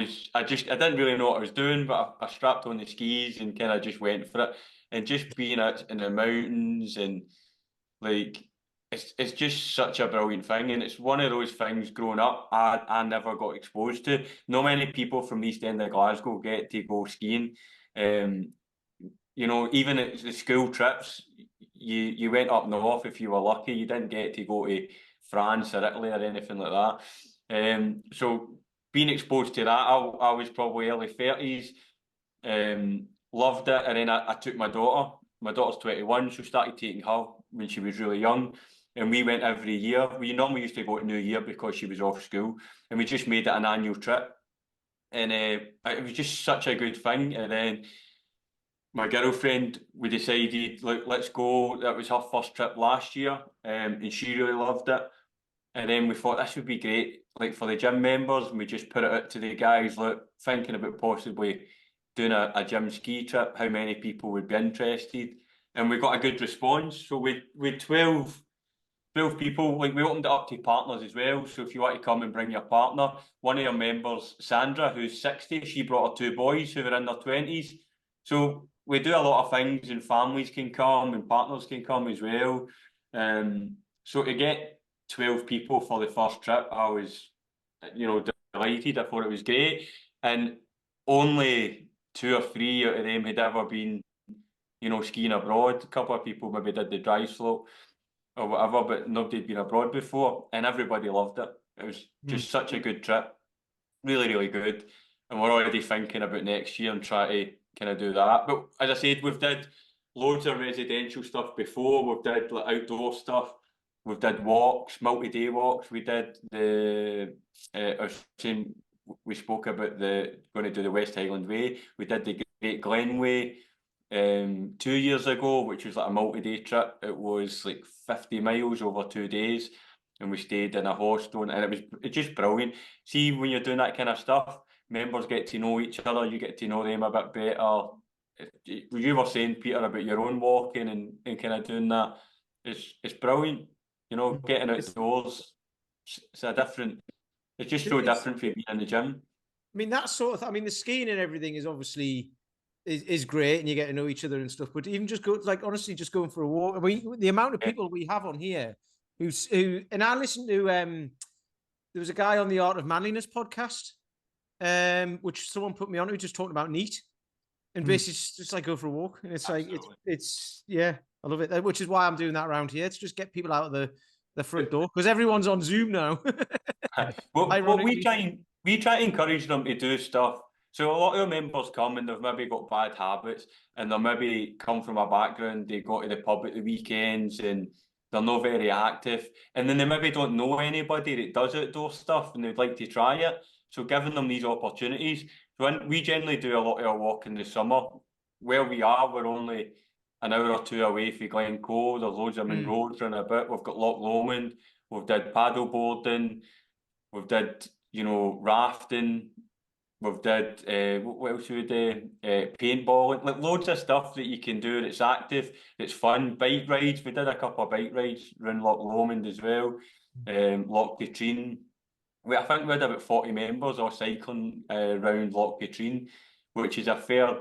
didn't really know what I was doing, but I strapped on the skis and kind of just went for it. And just being out in the mountains and like it's just such a brilliant thing, and it's one of those things growing up I never got exposed to. Not many people from the East End of Glasgow get to go skiing. You know, even at the school trips, you went up north if you were lucky. You didn't get to go to France or Italy or anything like that. So being exposed to that, I was probably early 30s. Loved it, and then I took my daughter. My daughter's 21, so started taking her when she was really young, and we went every year. We normally used to go at New Year because she was off school, and we just made it an annual trip, and it was just such a good thing. And then my girlfriend, we decided, look, let's go. That was her first trip last year, and she really loved it. And then we thought this would be great, like for the gym members, and we just put it out to the guys, look, thinking about possibly doing a gym ski trip, how many people would be interested. And we got a good response. So with 12 people, like we opened it up to partners as well. So if you want to come and bring your partner, one of your members, Sandra, who's 60, she brought her 2 boys who were in their 20s. So we do a lot of things, and families can come and partners can come as well. So to get 12 people for the first trip, I was, you know, delighted. I thought it was great. And only 2 or 3 out of them had ever been, you know, skiing abroad. A couple of people maybe did the dry slope or whatever, but nobody had been abroad before, and everybody loved it. It was just such a good trip. Really, really good. And we're already thinking about next year and try to kind of do that. But as I said, we've did loads of residential stuff before. We've did like outdoor stuff. We've did walks, multi-day walks. We did we spoke about going to do the West Highland Way. We did the Great Glen Way 2 years ago, which was like a multi-day trip. It was like 50 miles over 2 days. And we stayed in a hostel, and it's just brilliant. See, when you're doing that kind of stuff, members get to know each other, you get to know them a bit better. You were saying, Peter, about your own walking and kind of doing that. It's brilliant, you know, getting outdoors. It's just so different from being in the gym. I mean, that sort of, I mean, the skiing and everything is obviously is great, and you get to know each other and stuff. But even just go, like, honestly, just going for a walk. I mean, the amount of people we have on here and I listened to there was a guy on the Art of Manliness podcast, which someone put me on, who just talked about NEAT, and basically just like go for a walk. And it's like it's yeah, I love it. Which is why I'm doing that around here, to just get people out of the front door, because everyone's on Zoom now. Well, we try to encourage them to do stuff. So a lot of members come and they've maybe got bad habits, and they maybe come from a background, they go to the pub at the weekends and they're not very active, and then they maybe don't know anybody that does outdoor stuff and they'd like to try it. So giving them these opportunities. So we generally do a lot of our walk in the summer. Where we are, we're only an hour or two away from Glencoe. There's loads of main roads around a bit. We've got Loch Lomond, we've did paddle boarding, we've did, you know, rafting, we've did what else we do? Paintballing, like loads of stuff that you can do that's active, it's fun. Bike rides, we did a couple of bike rides around Loch Lomond as well. Loch Katrine. I think we had about 40 members all cycling around Loch Katrine, which is a fair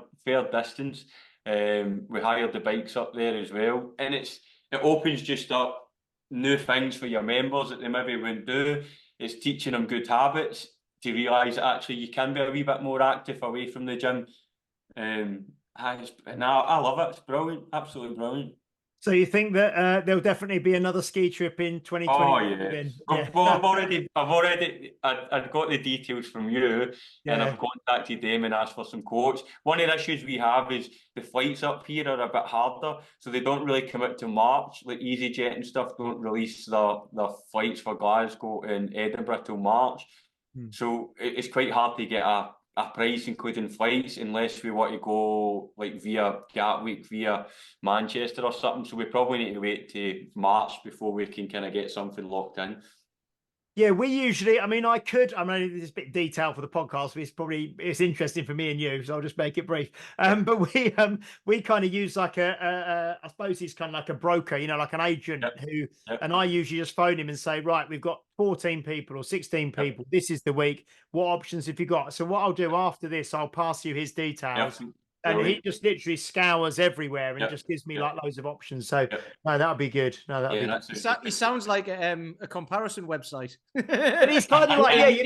distance. We hired the bikes up there as well, and it opens just up new things for your members that they maybe wouldn't do. It's teaching them good habits, to realise that actually you can be a wee bit more active away from the gym. I love it. It's brilliant, absolutely brilliant. So you think that there'll definitely be another ski trip in 2020? Oh yeah. Well, I've got the details from you, and I've contacted them and asked for some quotes. One of the issues we have is the flights up here are a bit harder, so they don't really come out to March. Like EasyJet and stuff don't release their flights for Glasgow and Edinburgh till March. So it's quite hard to get a price including flights unless we want to go like via Gatwick, via Manchester or something. So we probably need to wait to March before we can kind of get something locked in. Yeah, we usually, I mean, it's a bit detailed for the podcast, but it's interesting for me and you, so I'll just make it brief. But we kind of use like I suppose he's kind of like a broker, you know, like an agent and I usually just phone him and say, right, we've got 14 people or 16 people. This is the week. What options have you got? So what I'll do after this, I'll pass you his details. And he just literally scours everywhere and just gives me like loads of options. So no, that'll be good. No, that'll be good. He sounds like a comparison website. But he's kind of like, it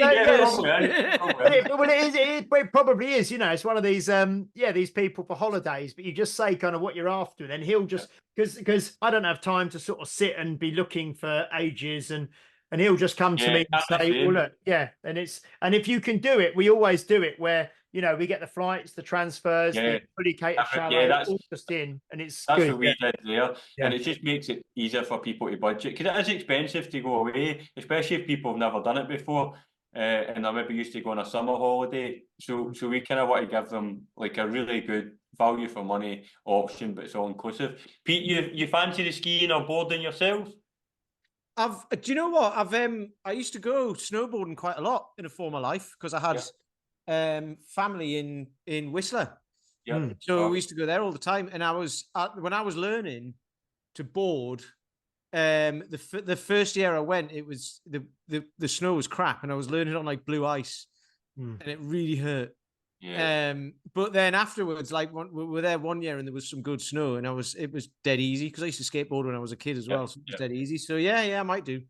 probably is, you know, it's one of these these people for holidays, but you just say kind of what you're after, and then he'll just because I don't have time to sort of sit and be looking for ages, and he'll just come to me and say, well, look, and if you can do it, we always do it where, you know, we get the flights, the transfers, the fully catered chalet, all just in, and that's good. What we did there, and it just makes it easier for people to budget, because it is expensive to go away, especially if people have never done it before, and they're maybe used to go on a summer holiday. So we kind of want to give them like a really good value for money option, but it's all inclusive. Pete, you fancy the skiing or boarding yourself? Do you know what? I used to go snowboarding quite a lot in a former life because I had family in Whistler. So we used to go there all the time. And when I was learning to board, the first year I went, it was the snow was crap, and I was learning on like blue ice, and it really hurt. But then afterwards, like we were there one year and there was some good snow, and it was dead easy because I used to skateboard when I was a kid as well. So it was dead easy. So yeah, I might do.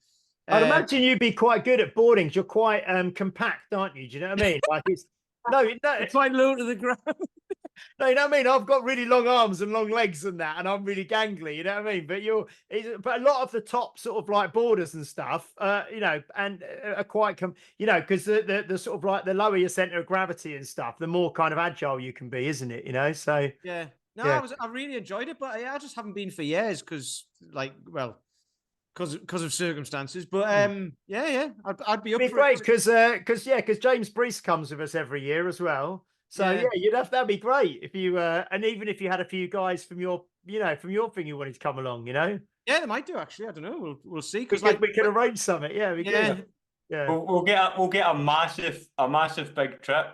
I'd imagine you'd be quite good at boarding. 'Cause you're quite compact, aren't you? Do you know what I mean? Like it's It's quite low to the ground. no, you know what I mean? I've got really long arms and long legs and that, and I'm really gangly, you know what I mean? But a lot of the top sort of like boarders and stuff, you know, and are quite, you know, because the sort of like the lower your center of gravity and stuff, the more kind of agile you can be, isn't it? You know, so Yeah. No, yeah. I really enjoyed it, but I just haven't been for years because, like, well, because of circumstances. But yeah, I'd be up Be for it. great because James Brees comes with us every year as well. So Yeah. yeah, that'd be great if you and even if you had a few guys from your from your thing you wanted to come along, you know. Yeah, they might do actually. I don't know. We'll see. We Because could like, we could arrange something. Yeah, we yeah, could. Yeah. We'll get a massive big trip.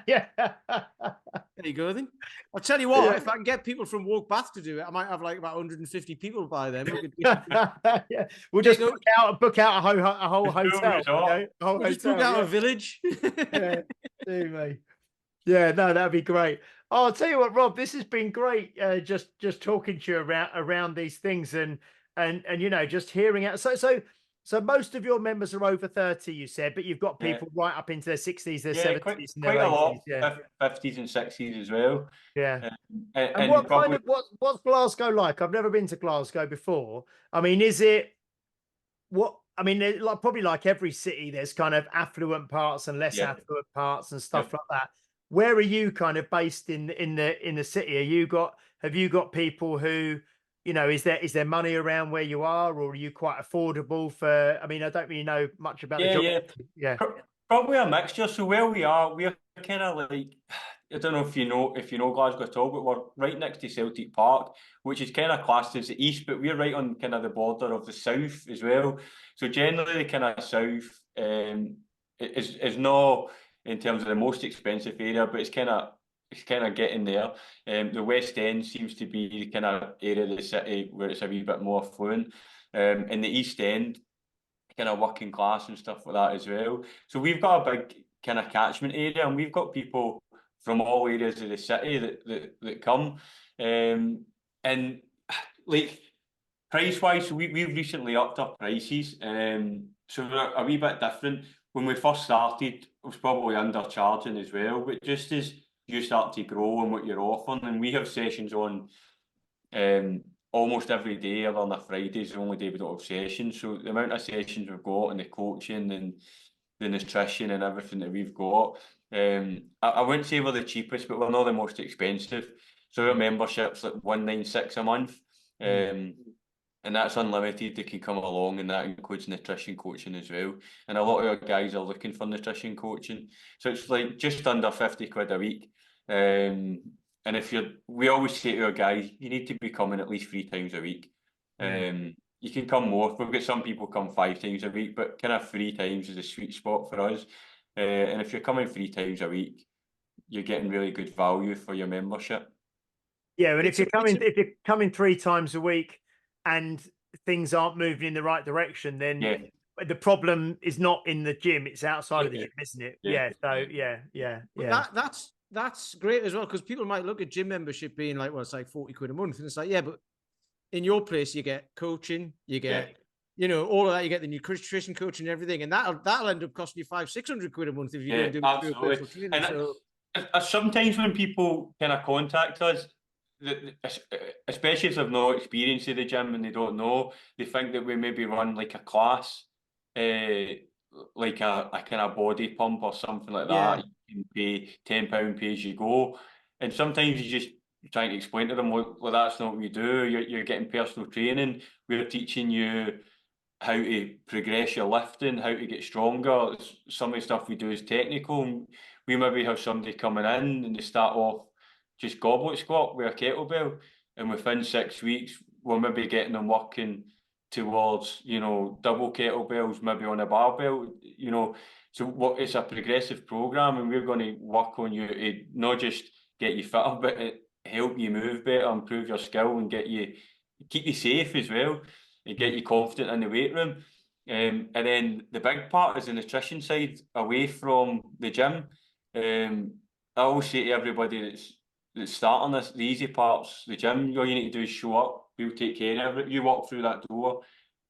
Yeah. there you go then. I'll tell you what. Yeah. If I can get people from Walk Bath to do it, I might have like about 150 people by then. Yeah. We'll just book out a whole hotel. You know? A whole We'll just hotel. book out Yeah. a village. Yeah. Do me. Yeah, no, that'd be great. Oh, I'll tell you what, Rob, this has been great. Just talking to you around these things and you know just hearing it. So most of your members are over 30, you said, but you've got people right up into their 60s, their 70s, and their quite a 80s. lot, Yeah, 50s and 60s as well. yeah. And And what probably what's Glasgow like? I've never been to Glasgow before. I mean, is it what? I mean, like probably like every city, there's kind of affluent parts and less yeah. affluent parts and stuff like that. Where are you kind of based in the city? Have you got people who, you know, is there money around where you are, or are you quite affordable for? I mean, I don't really know much about the job. Yeah. Probably a mixture. So where we are, we're kind of like, I don't know if you know Glasgow at all, but we're right next to Celtic Park, which is kind of classed as the east, but we're right on kind of the border of the south as well. So generally, the kind of south is not in terms of the most expensive area, but it's kind of getting there. The West End seems to be the kind of area of the city where it's a wee bit more affluent. In the East End, kind of working class and stuff like that as well. So we've got a big kind of catchment area, and we've got people from all areas of the city that come. And like price wise, so we've recently upped our prices. So we're a wee bit different. When we first started, it was probably undercharging as well, but just as you start to grow and what you're offering, and we have sessions on almost every day, other than a Friday is the only day we don't have sessions. So the amount of sessions we've got and the coaching and the nutrition and everything that we've got, I wouldn't say we're the cheapest, but we're not the most expensive. So our membership's like 196 a month. And that's unlimited. They can come along, and that includes nutrition coaching as well. And a lot of our guys are looking for nutrition coaching. So it's like just under 50 quid a week. And we always say to our guys, you need to be coming at least 3 times a week. You can come more. We've got some people come 5 times a week, but kind of 3 times is a sweet spot for us. And if you're coming 3 times a week, you're getting really good value for your membership. Yeah, and if you're coming 3 times a week and things aren't moving in the right direction, then the problem is not in the gym; it's outside of the gym, isn't it? Yeah. So That's great as well, because people might look at gym membership being like, well, it's like 40 quid a month, and it's like, yeah, but in your place you get coaching, you get you know, all of that, you get the nutrition coaching and everything, and that'll end up costing you 500-600 quid a month if you don't do personal training. And so sometimes when people kind of contact us, especially if they've no experience of the gym and they don't know, they think that we maybe run like a class, like a kind of body pump or something like that. You can pay £10 pay as you go, and sometimes you just trying to explain to them, well, that's not what we do. You're getting personal training. We're teaching you how to progress your lifting, how to get stronger. Some of the stuff we do is technical. We maybe have somebody coming in and they start off just goblet squat with a kettlebell, and within 6 weeks we're maybe getting them working towards, you know, double kettlebells, maybe on a barbell, you know. So it's a progressive program, and we're going to work on you to not just get you fitter, but help you move better, improve your skill, and keep you safe as well, and get you confident in the weight room. And then the big part is the nutrition side away from the gym. I always say to everybody that's starting this, the easy part's the gym. All you need to do is show up. We'll take care of it. You walk through that door,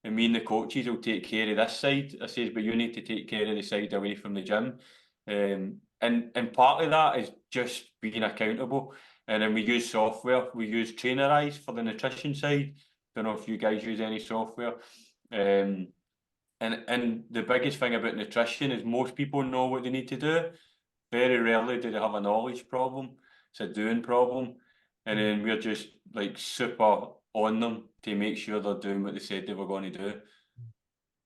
and me and the coaches will take care of this side. I says, but you need to take care of the side away from the gym. And part of that is just being accountable. And then we use software. We use Trainerize for the nutrition side. Don't know if you guys use any software. And the biggest thing about nutrition is most people know what they need to do. Very rarely do they have a knowledge problem. It's a doing problem. And then we're just like super on them to make sure they're doing what they said they were going to do.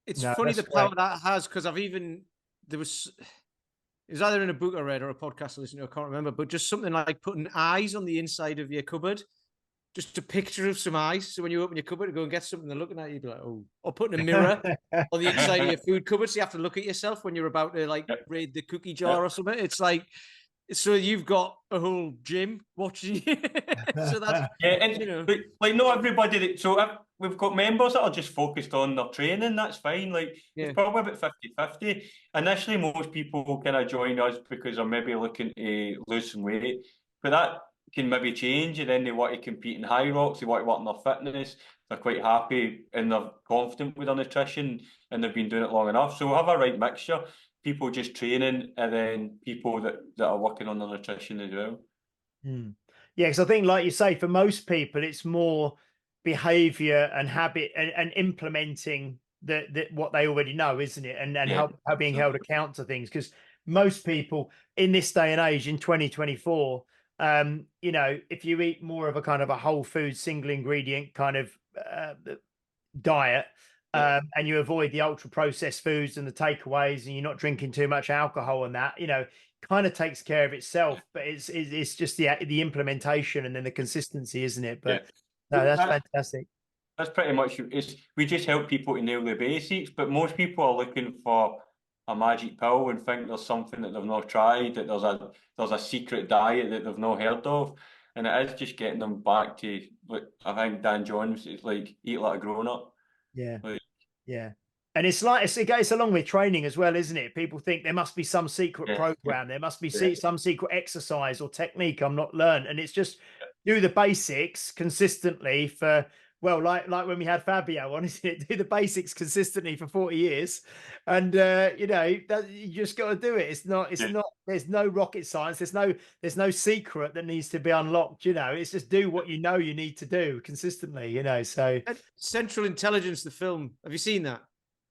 It's funny the power that has, because it was either in a book I read or a podcast I listened to, I can't remember, but just something like putting eyes on the inside of your cupboard. Just a picture of some eyes. So when you open your cupboard to go and get something, they're looking at you, you'd be like, oh. Or putting a mirror on the inside of your food cupboard, so you have to look at yourself when you're about to like raid the cookie jar or something. It's like, so you've got a whole gym watching you. So that's, and you know, like not everybody. So if we've got members that are just focused on their training, that's fine. Like it's probably about 50-50. Initially, most people kind of join us because they're maybe looking to lose some weight, but that can maybe change, and then they want to compete in Hryrox, they want to work on their fitness, they're quite happy and they're confident with their nutrition and they've been doing it long enough. So we'll have a right mixture. People just training and then people that are working on their nutrition as well. Yeah, because I think, like you say, for most people, it's more behavior and habit and implementing what they already know, isn't it? And how being held account to things. Because most people in this day and age, in 2024, you know, if you eat more of a kind of a whole food, single ingredient kind of diet, and you avoid the ultra processed foods and the takeaways, and you're not drinking too much alcohol and that, you know, kind of takes care of itself. But it's just the implementation and then the consistency, isn't it? But no, that's fantastic. That's pretty much it. We just help people to nail the basics, but most people are looking for a magic pill and think there's something that they've not tried, that there's a secret diet that they've not heard of, and it is just getting them back to, like, I think Dan Jones, it's like eat like a grown up. Yeah. And it's like, it's along with training as well, isn't it? People think there must be some secret program, there must be some secret exercise or technique I'm not learned, and it's just do the basics consistently for, well, like when we had Fabio on, isn't it? Do the basics consistently for 40 years, and you know, you just got to do it. It's not. There's no rocket science. There's no secret that needs to be unlocked. You know, it's just do what you know you need to do consistently. You know, so Central Intelligence, the film. Have you seen that?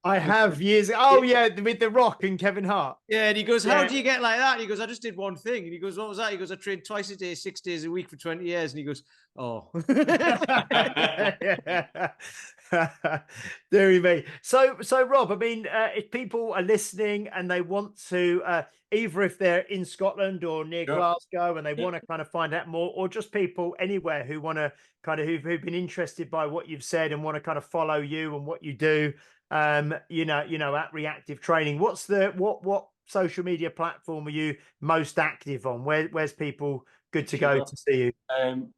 I have years. Oh yeah, with The Rock and Kevin Hart. Yeah, and he goes, "How do you get like that?" And he goes, "I just did one thing." And he goes, "What was that?" He goes, "I trained twice a day, 6 days a week for 20 years." And he goes, "Oh." Deary me. So Rob, I mean, if people are listening and they want to, either if they're in Scotland or near Glasgow and they want to kind of find out more, or just people anywhere who want to kind of who've been interested by what you've said and want to kind of follow you and what you do, you know, at Reactive Training, what's what social media platform are you most active on? Where's people good to go to see you?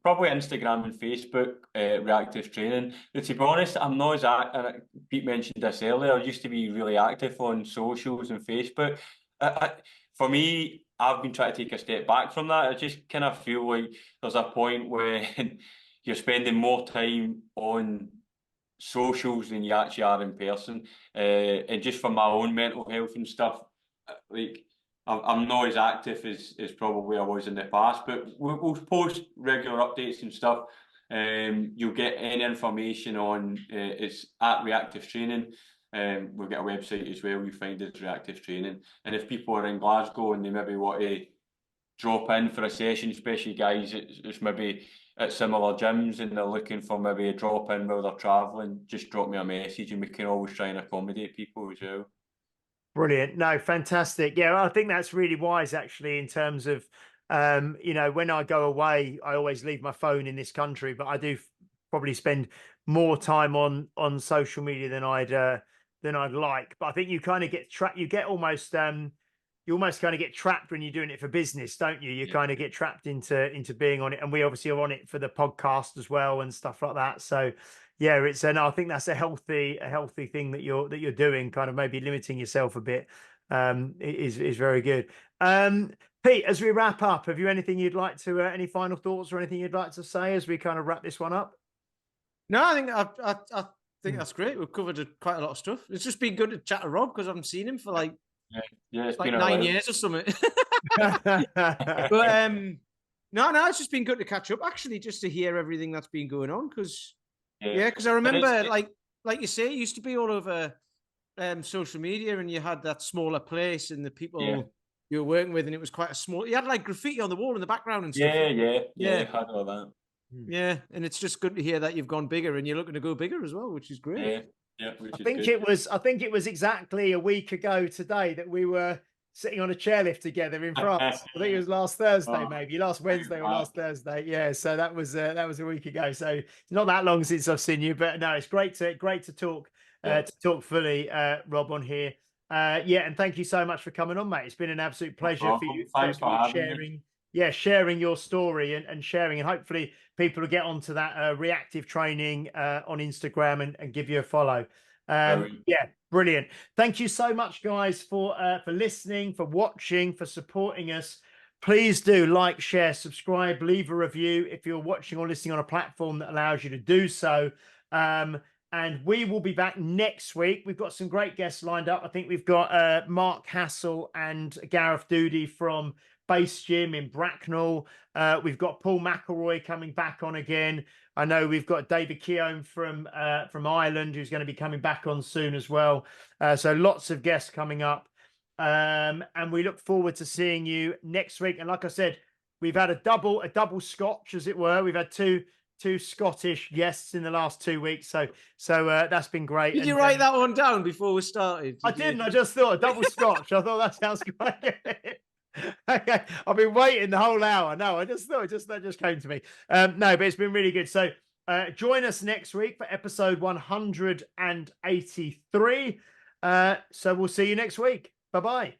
Probably Instagram and Facebook, Reactive Training. But to be honest, I'm not as active. Pete mentioned this earlier. I used to be really active on socials and Facebook. For me, I've been trying to take a step back from that. I just kind of feel like there's a point when you're spending more time on socials than you actually are in person. And just for my own mental health and stuff, like, I'm not as active as probably I was in the past, but we'll post regular updates and stuff. You'll get any information on it's at Reactive Training. We'll get a website as well. You find it's Reactive Training. And if people are in Glasgow and they maybe want to drop in for a session, especially guys it's maybe at similar gyms and they're looking for maybe a drop in while they're travelling, just drop me a message and we can always try and accommodate people as well. Brilliant. No, fantastic. Yeah, I think that's really wise actually, in terms of, you know, when I go away, I always leave my phone in this country, but I do probably spend more time on social media than I'd like. But I think you kind of get trapped. You almost kind of get trapped when you're doing it for business, don't you? You kind of get trapped into being on it, and we obviously are on it for the podcast as well and stuff like that. So yeah, and I think that's a healthy thing that you're doing, kind of maybe limiting yourself a bit, is very good. Pete, as we wrap up, have you anything you'd like to, any final thoughts or anything you'd like to say as we kind of wrap this one up? No, I think think that's great. We've covered quite a lot of stuff. It's just been good to chat to Rob because I haven't seen him for like it's like been 9 years or something. But no, it's just been good to catch up. Actually, just to hear everything that's been going on because because I remember like you say, it used to be all over social media, and you had that smaller place and the people you were working with, and it was quite a small. You had like graffiti on the wall in the background and stuff. Yeah, had all that. Yeah, and it's just good to hear that you've gone bigger and you're looking to go bigger as well, which is great. Yeah, I think it was exactly a week ago today that we were sitting on a chairlift together in France. I think it was last Thursday, maybe last Wednesday or last Thursday. Yeah, so that was a week ago. So it's not that long since I've seen you, but no, it's great to talk fully, Rob, on here. And thank you so much for coming on, mate. It's been an absolute pleasure for you. Thanks for having sharing. me. Yeah, sharing your story and sharing, and hopefully people will get onto that reactive training on Instagram and give you a follow. Brilliant. Thank you so much, guys, for listening, for watching, for supporting us. Please do like, share, subscribe, leave a review if you're watching or listening on a platform that allows you to do so. And we will be back next week. We've got some great guests lined up. I think we've got Mark Hassel and Gareth Doody from Base Gym in Bracknell. We've got Paul McElroy coming back on again. I know we've got David Keown from Ireland, who's going to be coming back on soon as well. So lots of guests coming up. And we look forward to seeing you next week. And like I said, we've had a double Scotch, as it were. We've had two Scottish guests in the last 2 weeks. So that's been great. Did you write that one down before we started? I didn't. I just thought a double Scotch. I thought that sounds great. Okay, I've been waiting the whole hour. No, I just thought that just came to me. No, but it's been really good. So join us next week for episode 183. So we'll see you next week. Bye-bye.